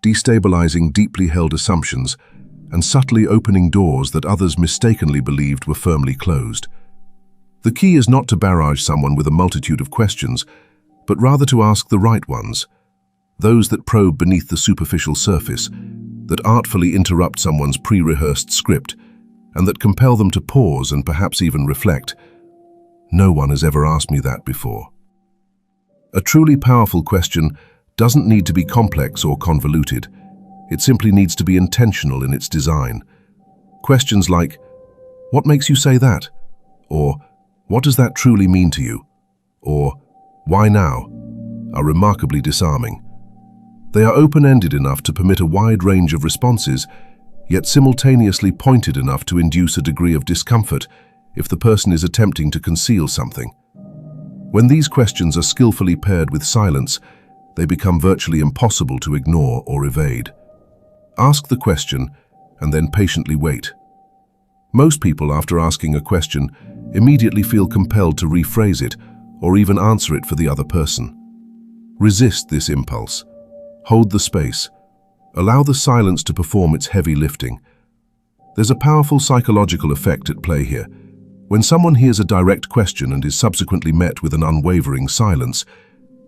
destabilizing deeply held assumptions, and subtly opening doors that others mistakenly believed were firmly closed. The key is not to barrage someone with a multitude of questions, but rather to ask the right ones, those that probe beneath the superficial surface, that artfully interrupt someone's pre-rehearsed script, and that compel them to pause and perhaps even reflect. No one has ever asked me that before. A truly powerful question doesn't need to be complex or convoluted. It simply needs to be intentional in its design. Questions like, "What makes you say that?" Or, "What does that truly mean to you?" Or, "Why now?" are remarkably disarming. They are open-ended enough to permit a wide range of responses, yet simultaneously pointed enough to induce a degree of discomfort if the person is attempting to conceal something. When these questions are skillfully paired with silence, they become virtually impossible to ignore or evade. Ask the question, and then patiently wait. Most people, after asking a question, immediately feel compelled to rephrase it or even answer it for the other person. Resist this impulse. Hold the space. Allow the silence to perform its heavy lifting. There's a powerful psychological effect at play here. When someone hears a direct question and is subsequently met with an unwavering silence,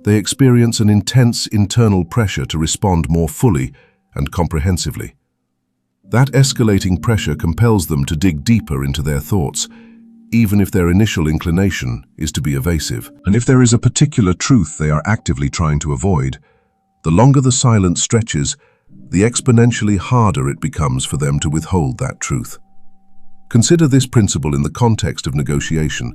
they experience an intense internal pressure to respond more fully and comprehensively. That escalating pressure compels them to dig deeper into their thoughts, even if their initial inclination is to be evasive. And if there is a particular truth they are actively trying to avoid, the longer the silence stretches, the exponentially harder it becomes for them to withhold that truth. Consider this principle in the context of negotiation.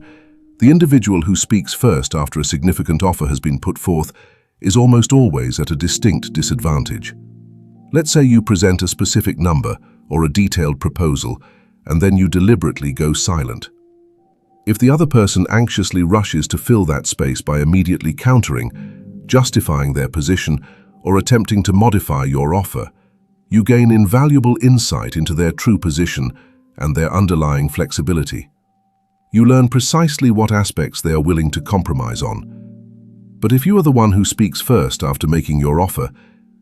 The individual who speaks first after a significant offer has been put forth is almost always at a distinct disadvantage. Let's say you present a specific number or a detailed proposal, and then you deliberately go silent. If the other person anxiously rushes to fill that space by immediately countering, justifying their position, or attempting to modify your offer, you gain invaluable insight into their true position and their underlying flexibility. You learn precisely what aspects they are willing to compromise on. But if you are the one who speaks first after making your offer,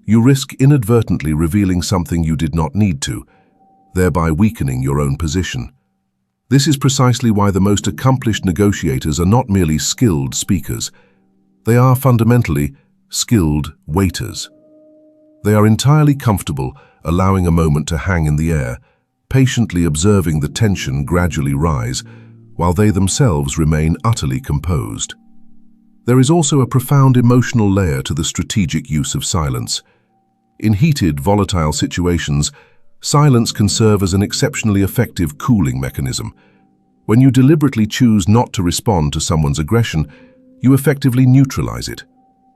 you risk inadvertently revealing something you did not need to, thereby weakening your own position. This is precisely why the most accomplished negotiators are not merely skilled speakers. They are fundamentally skilled waiters. They are entirely comfortable allowing a moment to hang in the air, patiently observing the tension gradually rise, while they themselves remain utterly composed. There is also a profound emotional layer to the strategic use of silence. In heated, volatile situations, Silence can serve as an exceptionally effective cooling mechanism. When you deliberately choose not to respond to someone's aggression, you effectively neutralize it.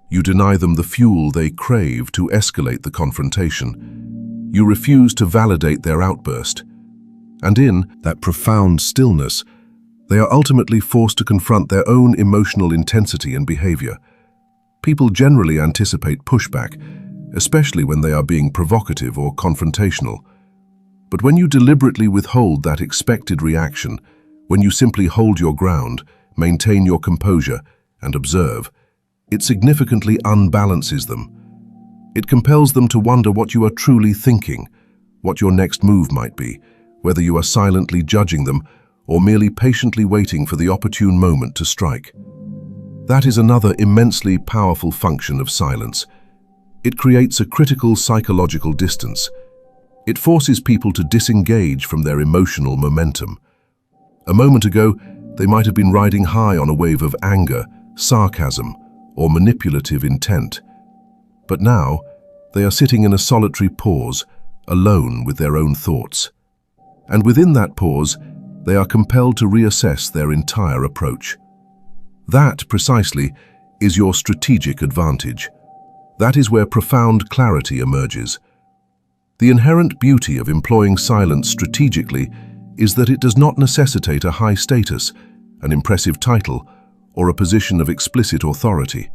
You deny them the fuel they crave to escalate the confrontation. You refuse to validate their outburst. And in that profound stillness, they are ultimately forced to confront their own emotional intensity and behavior. People generally anticipate pushback, especially when they are being provocative or confrontational. But when you deliberately withhold that expected reaction, when you simply hold your ground, maintain your composure, and observe, it significantly unbalances them. It compels them to wonder what you are truly thinking, what your next move might be, whether you are silently judging them or merely patiently waiting for the opportune moment to strike. That is another immensely powerful function of silence. It creates a critical psychological distance. It forces people to disengage from their emotional momentum. A moment ago, they might have been riding high on a wave of anger, sarcasm, or manipulative intent. But now, they are sitting in a solitary pause, alone with their own thoughts. And within that pause, they are compelled to reassess their entire approach. That, precisely, is your strategic advantage. That is where profound clarity emerges. The inherent beauty of employing silence strategically is that it does not necessitate a high status, an impressive title, or a position of explicit authority.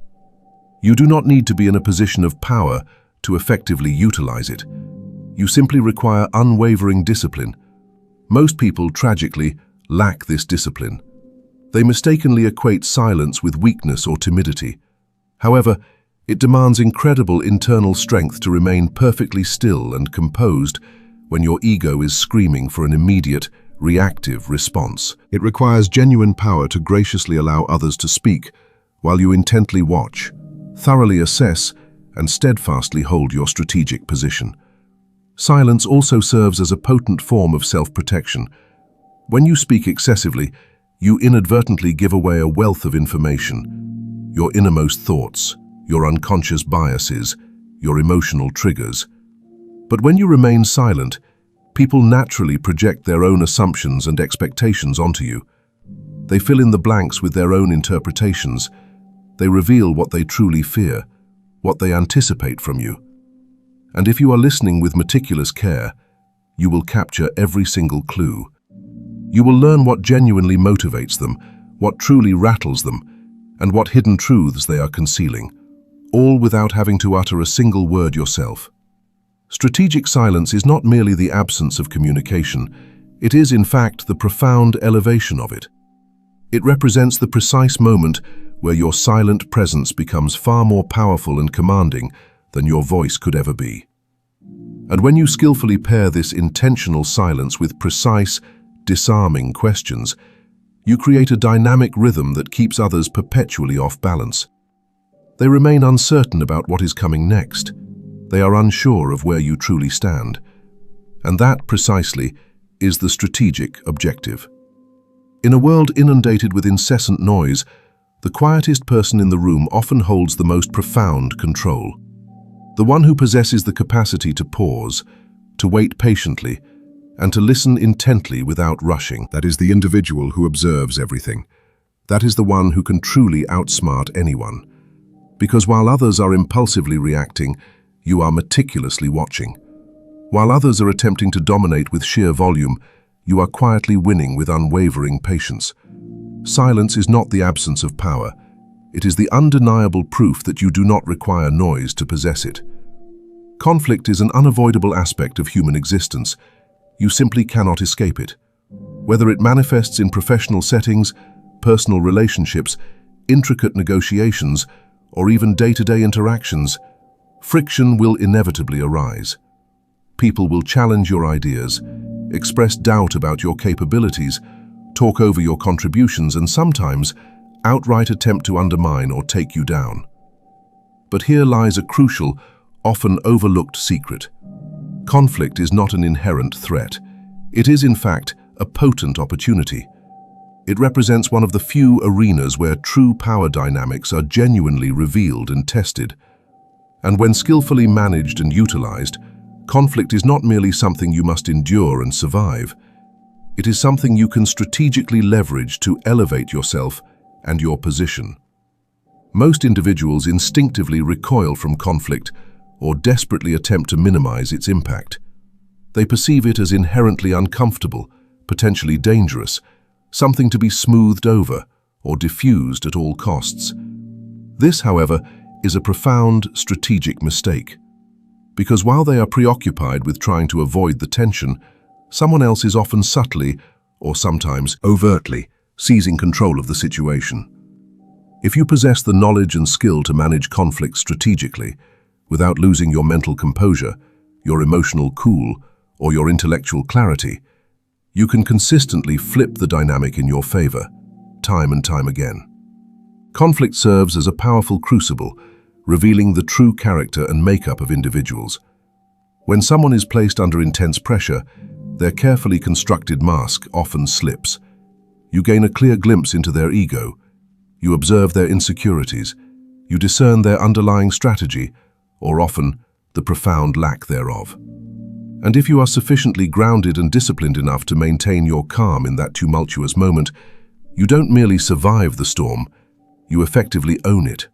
You do not need to be in a position of power to effectively utilize it. You simply require unwavering discipline. Most people, tragically, lack this discipline. They mistakenly equate silence with weakness or timidity. However, it demands incredible internal strength to remain perfectly still and composed when your ego is screaming for an immediate, reactive response. It requires genuine power to graciously allow others to speak while you intently watch, thoroughly assess, and steadfastly hold your strategic position. Silence also serves as a potent form of self-protection. When you speak excessively, you inadvertently give away a wealth of information, your innermost thoughts, your unconscious biases, your emotional triggers. But when you remain silent, people naturally project their own assumptions and expectations onto you. They fill in the blanks with their own interpretations. They reveal what they truly fear, what they anticipate from you. And if you are listening with meticulous care, you will capture every single clue. You will learn what genuinely motivates them, what truly rattles them, and what hidden truths they are concealing, all without having to utter a single word yourself. Strategic silence is not merely the absence of communication, it is in fact the profound elevation of it. It represents the precise moment where your silent presence becomes far more powerful and commanding than your voice could ever be. And when you skillfully pair this intentional silence with precise, disarming questions, you create a dynamic rhythm that keeps others perpetually off balance. They remain uncertain about what is coming next. They are unsure of where you truly stand. And that, precisely, is the strategic objective. In a world inundated with incessant noise, the quietest person in the room often holds the most profound control. The one who possesses the capacity to pause, to wait patiently, and to listen intently without rushing. That is the individual who observes everything. That is the one who can truly outsmart anyone. Because while others are impulsively reacting, you are meticulously watching. While others are attempting to dominate with sheer volume, you are quietly winning with unwavering patience. Silence is not the absence of power. It is the undeniable proof that you do not require noise to possess it. Conflict is an unavoidable aspect of human existence. You simply cannot escape it. Whether it manifests in professional settings, personal relationships, intricate negotiations, or even day-to-day interactions, friction will inevitably arise. People will challenge your ideas, express doubt about your capabilities, talk over your contributions, and sometimes outright attempt to undermine or take you down. But here lies a crucial, often overlooked secret. Conflict is not an inherent threat. It is, in fact, a potent opportunity. It represents one of the few arenas where true power dynamics are genuinely revealed and tested. And when skillfully managed and utilized, Conflict is not merely something you must endure and survive. It is something you can strategically leverage to elevate yourself and your position. Most individuals instinctively recoil from conflict or desperately attempt to minimize its impact. They perceive it as inherently uncomfortable, potentially dangerous, something to be smoothed over or diffused at all costs. This, however, is a profound strategic mistake. Because while they are preoccupied with trying to avoid the tension, someone else is often subtly, or sometimes overtly, seizing control of the situation. If you possess the knowledge and skill to manage conflict strategically, without losing your mental composure, your emotional cool, or your intellectual clarity, you can consistently flip the dynamic in your favor, time and time again. Conflict serves as a powerful crucible, revealing the true character and makeup of individuals. When someone is placed under intense pressure, their carefully constructed mask often slips. You gain a clear glimpse into their ego. You observe their insecurities. You discern their underlying strategy, or often the profound lack thereof. And if you are sufficiently grounded and disciplined enough to maintain your calm in that tumultuous moment, you don't merely survive the storm, you effectively own it.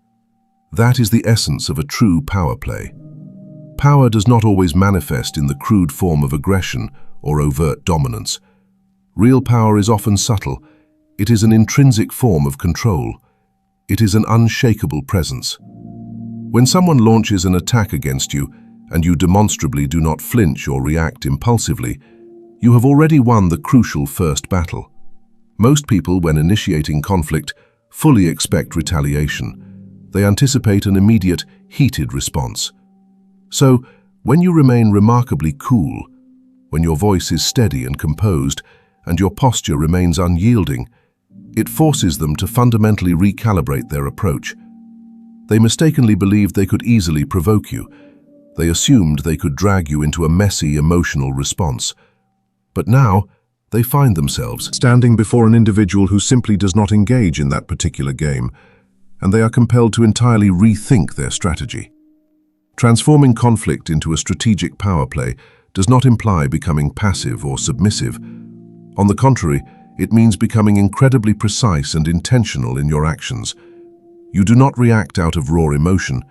That is the essence of a true power play. Power does not always manifest in the crude form of aggression or overt dominance. Real power is often subtle. It is an intrinsic form of control. It is an unshakable presence. When someone launches an attack against you, and you demonstrably do not flinch or react impulsively, you have already won the crucial first battle. Most people, when initiating conflict, fully expect retaliation. They anticipate an immediate, heated response. So, when you remain remarkably cool, when your voice is steady and composed, and your posture remains unyielding, it forces them to fundamentally recalibrate their approach. They mistakenly believed they could easily provoke you. They assumed they could drag you into a messy, emotional response. But now, they find themselves standing before an individual who simply does not engage in that particular game, and they are compelled to entirely rethink their strategy. Transforming conflict into a strategic power play does not imply becoming passive or submissive. On the contrary, it means becoming incredibly precise and intentional in your actions. You do not react out of raw emotion.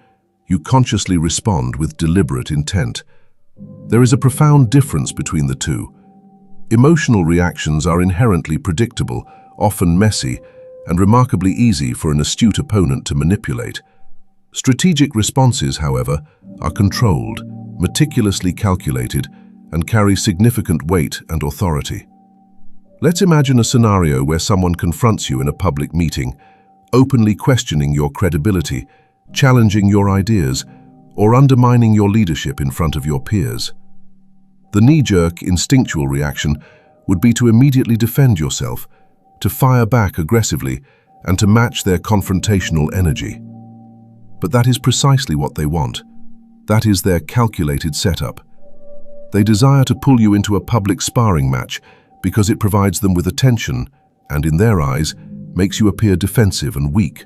You consciously respond with deliberate intent. There is a profound difference between the two. Emotional reactions are inherently predictable, often messy, and remarkably easy for an astute opponent to manipulate. Strategic responses, however, are controlled, meticulously calculated, and carry significant weight and authority. Let's imagine a scenario where someone confronts you in a public meeting, openly questioning your credibility, challenging your ideas, or undermining your leadership in front of your peers. The knee-jerk, instinctual reaction would be to immediately defend yourself, to fire back aggressively, and to match their confrontational energy. But that is precisely what they want. That is their calculated setup. They desire to pull you into a public sparring match because it provides them with attention and, in their eyes, makes you appear defensive and weak.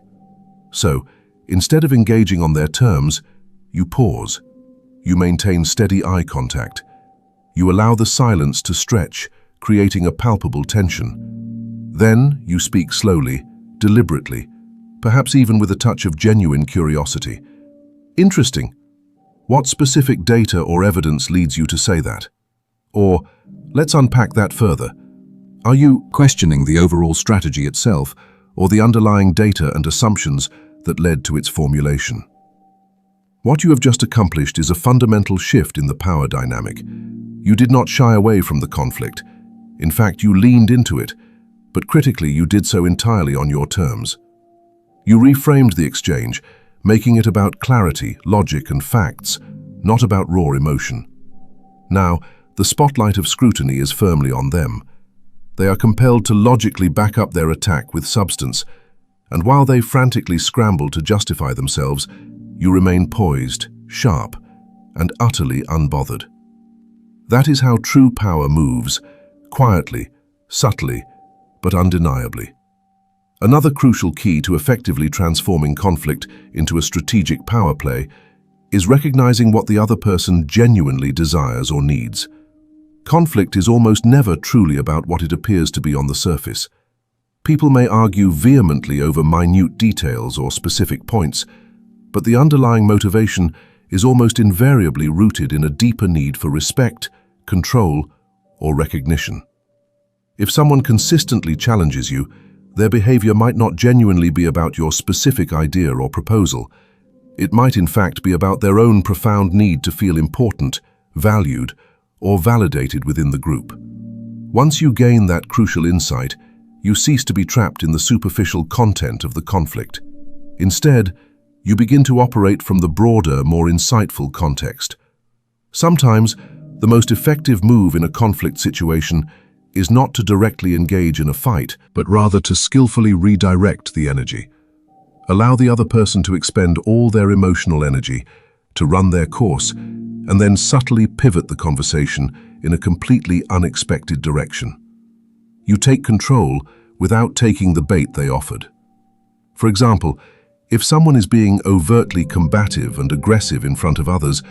So, instead of engaging on their terms, you pause. You maintain steady eye contact. You allow the silence to stretch, creating a palpable tension. Then you speak slowly, deliberately, perhaps even with a touch of genuine curiosity. Interesting. What specific data or evidence leads you to say that? Or, let's unpack that further. Are you questioning the overall strategy itself, or the underlying data and assumptions that led to its formulation? What you have just accomplished is a fundamental shift in the power dynamic. You did not shy away from the conflict. In fact, you leaned into it, but critically you did so entirely on your terms. You reframed the exchange, making it about clarity, logic, and facts, not about raw emotion. Now, the spotlight of scrutiny is firmly on them. They are compelled to logically back up their attack with substance, and while they frantically scramble to justify themselves, you remain poised, sharp, and utterly unbothered. That is how true power moves, quietly, subtly, but undeniably. Another crucial key to effectively transforming conflict into a strategic power play is recognizing what the other person genuinely desires or needs. Conflict is almost never truly about what it appears to be on the surface. People may argue vehemently over minute details or specific points, but the underlying motivation is almost invariably rooted in a deeper need for respect, control, or recognition. If someone consistently challenges you, their behavior might not genuinely be about your specific idea or proposal. It might in fact be about their own profound need to feel important, valued, or validated within the group. Once you gain that crucial insight, you cease to be trapped in the superficial content of the conflict. Instead, you begin to operate from the broader, more insightful context. Sometimes, the most effective move in a conflict situation is not to directly engage in a fight, but rather to skillfully redirect the energy. Allow the other person to expend all their emotional energy, to run their course, and then subtly pivot the conversation in a completely unexpected direction. You take control without taking the bait they offered. For example, if someone is being overtly combative and aggressive in front of others,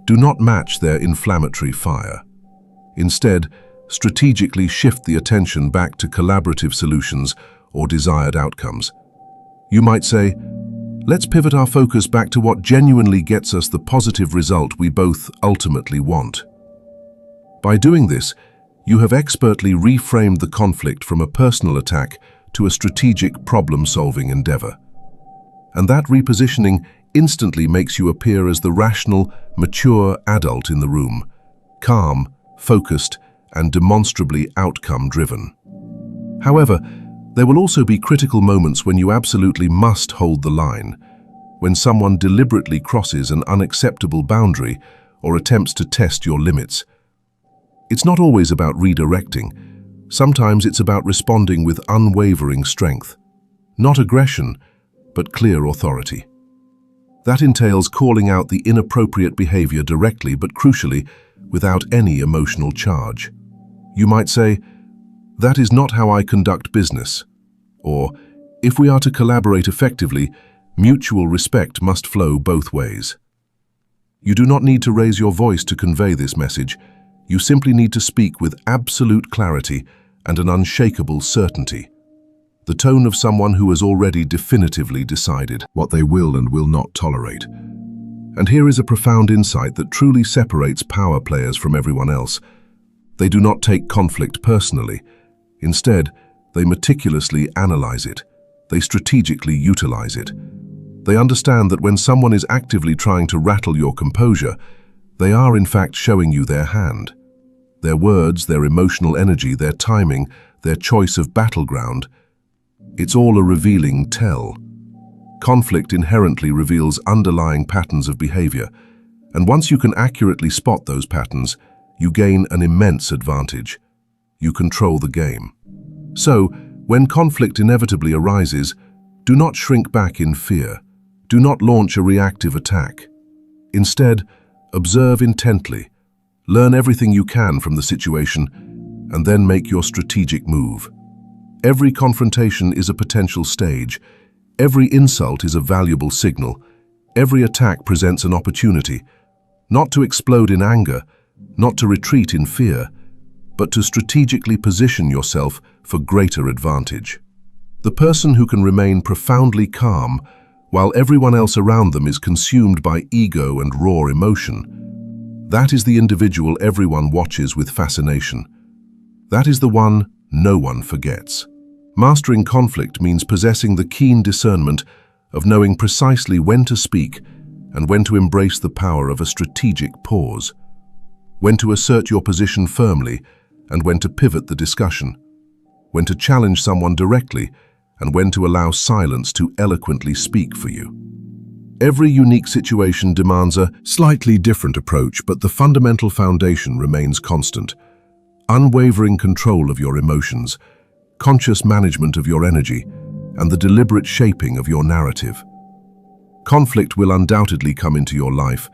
do not match their inflammatory fire. Instead, strategically shift the attention back to collaborative solutions or desired outcomes. You might say, let's pivot our focus back to what genuinely gets us the positive result we both ultimately want. By doing this, you have expertly reframed the conflict from a personal attack to a strategic problem-solving endeavor. And that repositioning instantly makes you appear as the rational, mature adult in the room, calm, focused, and demonstrably outcome-driven. However, there will also be critical moments when you absolutely must hold the line, when someone deliberately crosses an unacceptable boundary or attempts to test your limits. It's not always about redirecting. Sometimes it's about responding with unwavering strength. Not aggression, but clear authority. That entails calling out the inappropriate behavior directly, but crucially, without any emotional charge. You might say, "That is not how I conduct business." Or, "If we are to collaborate effectively, mutual respect must flow both ways." You do not need to raise your voice to convey this message. You simply need to speak with absolute clarity and an unshakable certainty. The tone of someone who has already definitively decided what they will and will not tolerate. And here is a profound insight that truly separates power players from everyone else. They do not take conflict personally. Instead, they meticulously analyze it. They strategically utilize it. They understand that when someone is actively trying to rattle your composure, they are in fact showing you their hand. Their words, their emotional energy, their timing, their choice of battleground, it's all a revealing tell. Conflict inherently reveals underlying patterns of behavior, and once you can accurately spot those patterns, you gain an immense advantage. You control the game. So, when conflict inevitably arises, do not shrink back in fear. Do not launch a reactive attack. Instead, observe intently. Learn everything you can from the situation, and then make your strategic move. Every confrontation is a potential stage. Every insult is a valuable signal. Every attack presents an opportunity, not to explode in anger, not to retreat in fear, but to strategically position yourself for greater advantage. The person who can remain profoundly calm while everyone else around them is consumed by ego and raw emotion, that is the individual everyone watches with fascination. That is the one no one forgets. Mastering conflict means possessing the keen discernment of knowing precisely when to speak and when to embrace the power of a strategic pause, when to assert your position firmly and when to pivot the discussion, when to challenge someone directly and when to allow silence to eloquently speak for you. Every unique situation demands a slightly different approach, but the fundamental foundation remains constant. Unwavering control of your emotions, conscious management of your energy, and the deliberate shaping of your narrative. Conflict will undoubtedly come into your life.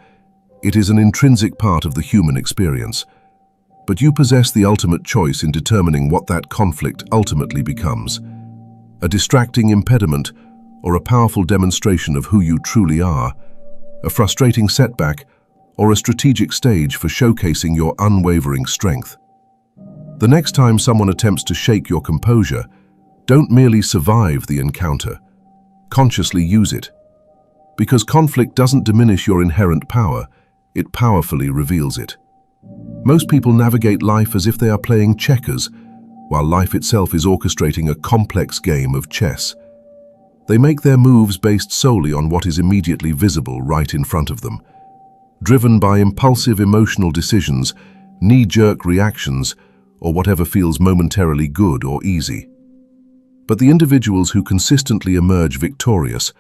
It is an intrinsic part of the human experience. But you possess the ultimate choice in determining what that conflict ultimately becomes. A distracting impediment or a powerful demonstration of who you truly are, a frustrating setback, or a strategic stage for showcasing your unwavering strength. The next time someone attempts to shake your composure, don't merely survive the encounter. Consciously use it. Because conflict doesn't diminish your inherent power, it powerfully reveals it. Most people navigate life as if they are playing checkers, while life itself is orchestrating a complex game of chess. They make their moves based solely on what is immediately visible right in front of them, driven by impulsive emotional decisions, knee-jerk reactions, or whatever feels momentarily good or easy. But the individuals who consistently emerge victorious,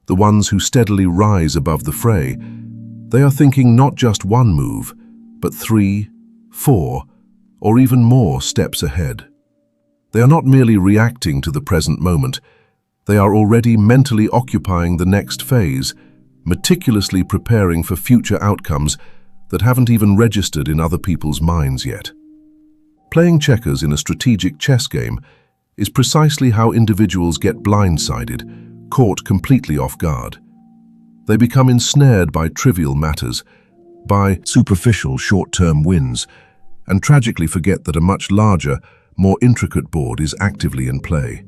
the ones who steadily rise above the fray, they are thinking not just one move, but 3, 4, or even more steps ahead. They are not merely reacting to the present moment, they are already mentally occupying the next phase, meticulously preparing for future outcomes that haven't even registered in other people's minds yet. Playing checkers in a strategic chess game is precisely how individuals get blindsided, caught completely off guard. They become ensnared by trivial matters, by superficial short-term wins, and tragically forget that a much larger, more intricate board is actively in play.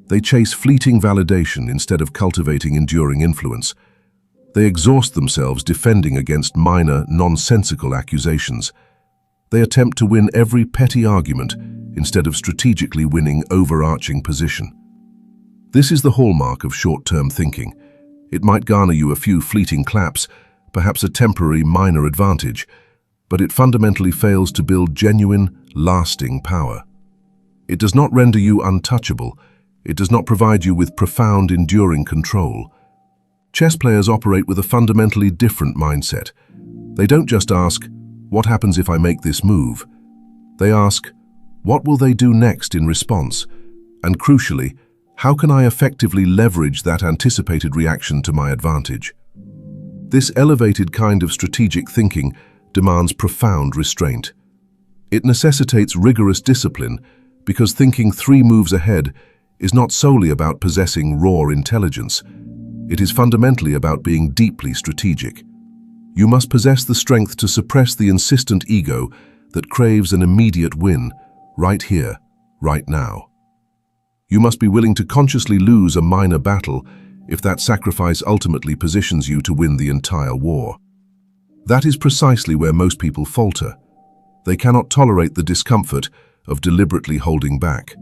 They chase fleeting validation instead of cultivating enduring influence. They exhaust themselves defending against minor, nonsensical accusations. They attempt to win every petty argument instead of strategically winning overarching position. This is the hallmark of short-term thinking. It might garner you a few fleeting claps, perhaps a temporary minor advantage, but it fundamentally fails to build genuine, lasting power. It does not render you untouchable. It does not provide you with profound, enduring control. Chess players operate with a fundamentally different mindset. They don't just ask, "What happens if I make this move?" They ask, "What will they do next in response?" And crucially, how can I effectively leverage that anticipated reaction to my advantage? This elevated kind of strategic thinking demands profound restraint. It necessitates rigorous discipline because thinking 3 moves ahead is not solely about possessing raw intelligence. It is fundamentally about being deeply strategic. You must possess the strength to suppress the insistent ego that craves an immediate win, right here, right now. You must be willing to consciously lose a minor battle if that sacrifice ultimately positions you to win the entire war. That is precisely where most people falter. They cannot tolerate the discomfort of deliberately holding back.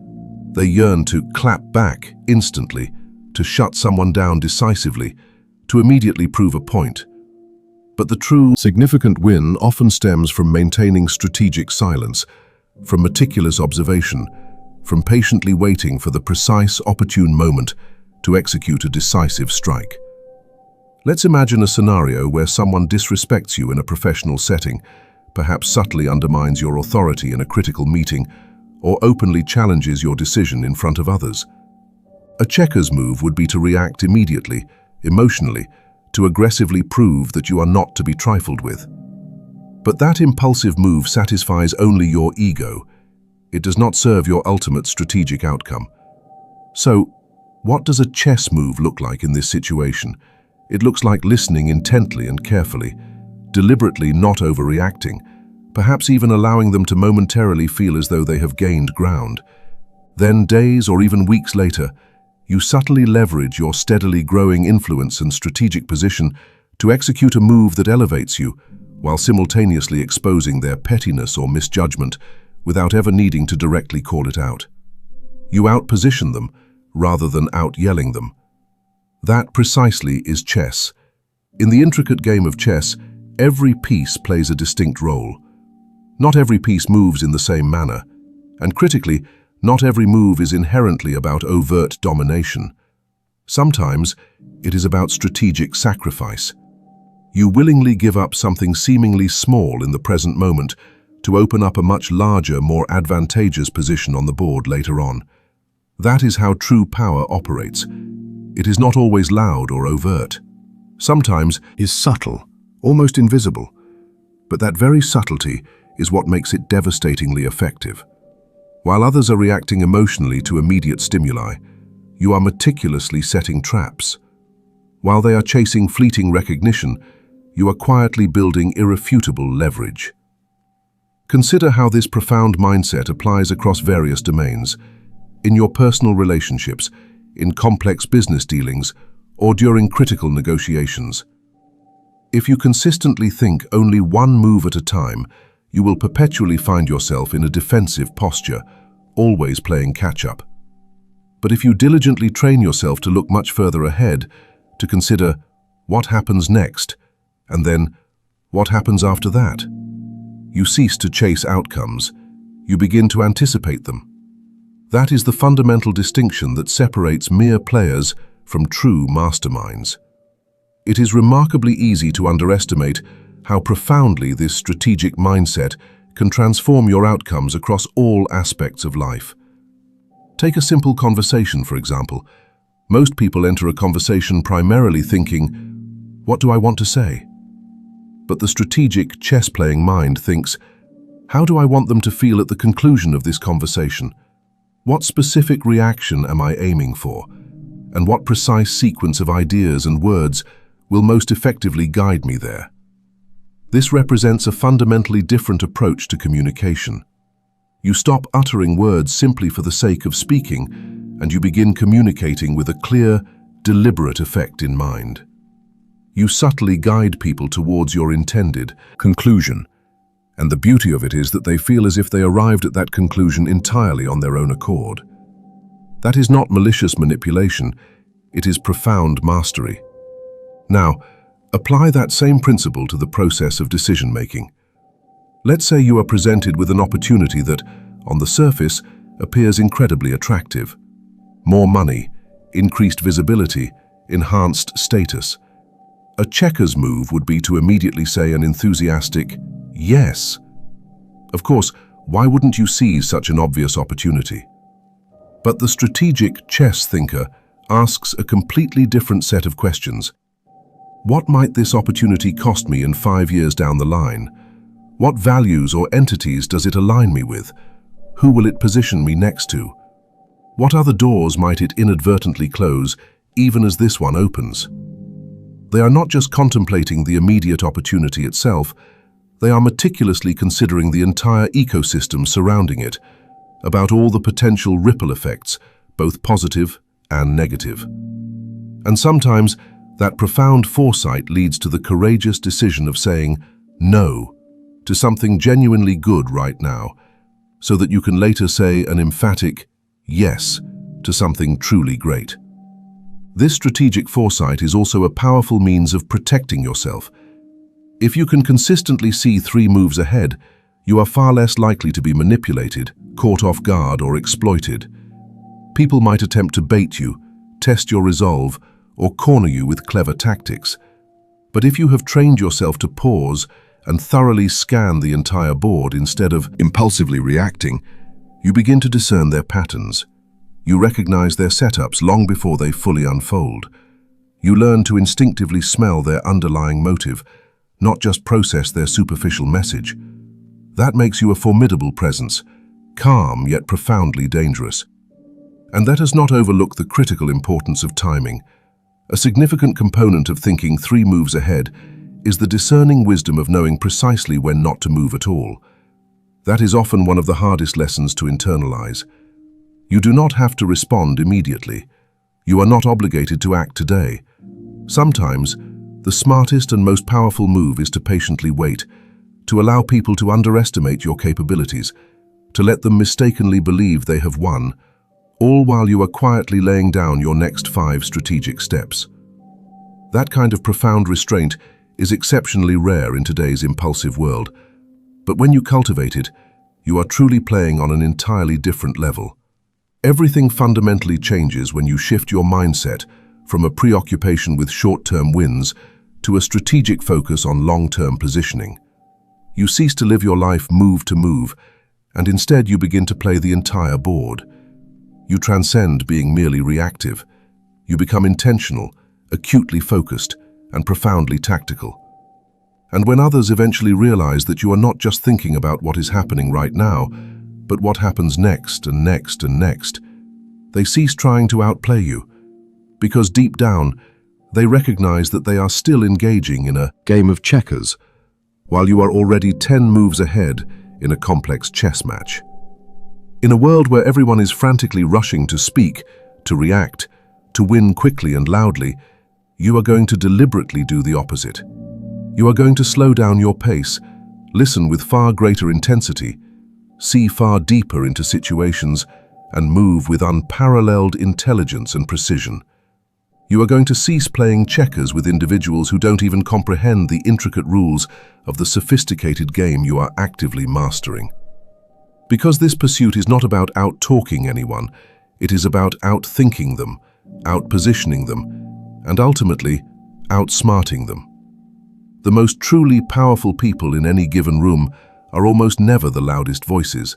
They yearn to clap back instantly, to shut someone down decisively, to immediately prove a point. But the true, significant win often stems from maintaining strategic silence, from meticulous observation, from patiently waiting for the precise, opportune moment to execute a decisive strike. Let's imagine a scenario where someone disrespects you in a professional setting, perhaps subtly undermines your authority in a critical meeting, or openly challenges your decision in front of others. A checker's move would be to react immediately, emotionally, to aggressively prove that you are not to be trifled with. But that impulsive move satisfies only your ego. It does not serve your ultimate strategic outcome. So, what does a chess move look like in this situation? It looks like listening intently and carefully, deliberately not overreacting, perhaps even allowing them to momentarily feel as though they have gained ground. Then, days or even weeks later, you subtly leverage your steadily growing influence and strategic position to execute a move that elevates you, while simultaneously exposing their pettiness or misjudgment without ever needing to directly call it out. You outposition them rather than out-yelling them. That precisely is chess. In the intricate game of chess, every piece plays a distinct role. Not every piece moves in the same manner, and critically, not every move is inherently about overt domination. Sometimes, it is about strategic sacrifice. You willingly give up something seemingly small in the present moment to open up a much larger, more advantageous position on the board later on. That is how true power operates. It is not always loud or overt. Sometimes it is subtle, almost invisible. But that very subtlety is what makes it devastatingly effective. While others are reacting emotionally to immediate stimuli, you are meticulously setting traps. While they are chasing fleeting recognition, you are quietly building irrefutable leverage. Consider how this profound mindset applies across various domains, in your personal relationships, in complex business dealings, or during critical negotiations. If you consistently think only one move at a time, you will perpetually find yourself in a defensive posture, always playing catch-up. But if you diligently train yourself to look much further ahead, to consider what happens next, and then what happens after that, you cease to chase outcomes, you begin to anticipate them. That is the fundamental distinction that separates mere players from true masterminds. It is remarkably easy to underestimate how profoundly this strategic mindset can transform your outcomes across all aspects of life. Take a simple conversation, for example. Most people enter a conversation primarily thinking, "What do I want to say?" But the strategic chess-playing mind thinks, "How do I want them to feel at the conclusion of this conversation? What specific reaction am I aiming for? And what precise sequence of ideas and words will most effectively guide me there?" This represents a fundamentally different approach to communication. You stop uttering words simply for the sake of speaking, and you begin communicating with a clear, deliberate effect in mind. You subtly guide people towards your intended conclusion, and the beauty of it is that they feel as if they arrived at that conclusion entirely on their own accord. That is not malicious manipulation, it is profound mastery. Now, apply that same principle to the process of decision-making. Let's say you are presented with an opportunity that, on the surface, appears incredibly attractive. More money, increased visibility, enhanced status. A checker's move would be to immediately say an enthusiastic, "Yes." Of course, why wouldn't you seize such an obvious opportunity? But the strategic chess thinker asks a completely different set of questions. What might this opportunity cost me in 5 years down the line? What values or entities does it align me with? Who will it position me next to? What other doors might it inadvertently close, even as this one opens? They are not just contemplating the immediate opportunity itself, they are meticulously considering the entire ecosystem surrounding it, about all the potential ripple effects, both positive and negative. And sometimes, that profound foresight leads to the courageous decision of saying no to something genuinely good right now, so that you can later say an emphatic yes to something truly great. This strategic foresight is also a powerful means of protecting yourself. If you can consistently see 3 moves ahead, you are far less likely to be manipulated, caught off guard, or exploited. People might attempt to bait you, test your resolve, or corner you with clever tactics. But if you have trained yourself to pause and thoroughly scan the entire board instead of impulsively reacting, you begin to discern their patterns. You recognize their setups long before they fully unfold. You learn to instinctively smell their underlying motive, not just process their superficial message. That makes you a formidable presence, calm yet profoundly dangerous. And let us not overlook the critical importance of timing. A significant component of thinking 3 moves ahead is the discerning wisdom of knowing precisely when not to move at all. That is often one of the hardest lessons to internalize. You do not have to respond immediately. You are not obligated to act today. Sometimes, the smartest and most powerful move is to patiently wait, to allow people to underestimate your capabilities, to let them mistakenly believe they have won, all while you are quietly laying down your next 5 strategic steps. That kind of profound restraint is exceptionally rare in today's impulsive world, but when you cultivate it, you are truly playing on an entirely different level. Everything fundamentally changes when you shift your mindset from a preoccupation with short-term wins to a strategic focus on long-term positioning. You cease to live your life move to move, and instead you begin to play the entire board. You transcend being merely reactive. You become intentional, acutely focused, and profoundly tactical. And when others eventually realize that you are not just thinking about what is happening right now, but what happens next and next and next, they cease trying to outplay you, because deep down, They recognize that they are still engaging in a game of checkers, while you are already 10 moves ahead in a complex chess match. In a world where everyone is frantically rushing to speak, to react, to win quickly and loudly, you are going to deliberately do the opposite. You are going to slow down your pace, listen with far greater intensity, see far deeper into situations, and move with unparalleled intelligence and precision. You are going to cease playing checkers with individuals who don't even comprehend the intricate rules of the sophisticated game you are actively mastering. Because this pursuit is not about out-talking anyone, it is about out-thinking them, out-positioning them, and ultimately, outsmarting them. The most truly powerful people in any given room are almost never the loudest voices.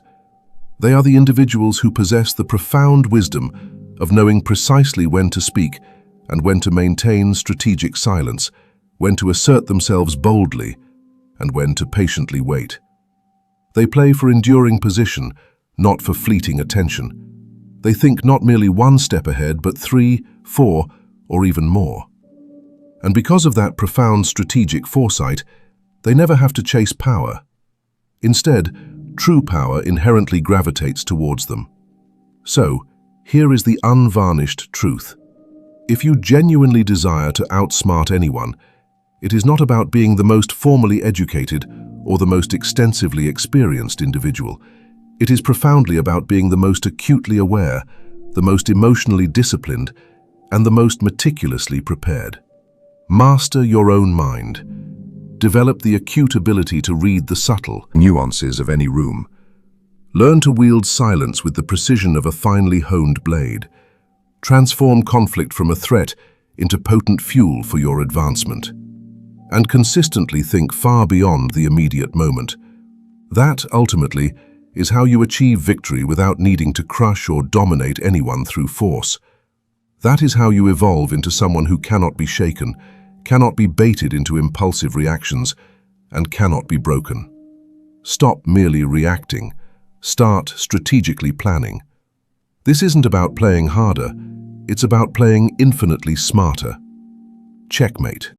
They are the individuals who possess the profound wisdom of knowing precisely when to speak and when to maintain strategic silence, when to assert themselves boldly, and when to patiently wait. They play for enduring position, not for fleeting attention. They think not merely one step ahead, but 3, 4, or even more. And because of that profound strategic foresight, they never have to chase power. Instead, true power inherently gravitates towards them. So, here is the unvarnished truth. If you genuinely desire to outsmart anyone, it is not about being the most formally educated or the most extensively experienced individual. It is profoundly about being the most acutely aware, the most emotionally disciplined, and the most meticulously prepared. Master your own mind. Develop the acute ability to read the subtle nuances of any room. Learn to wield silence with the precision of a finely honed blade. Transform conflict from a threat into potent fuel for your advancement. And consistently think far beyond the immediate moment. That, ultimately, is how you achieve victory without needing to crush or dominate anyone through force. That is how you evolve into someone who cannot be shaken, cannot be baited into impulsive reactions, and cannot be broken. Stop merely reacting. Start strategically planning. This isn't about playing harder, it's about playing infinitely smarter. Checkmate.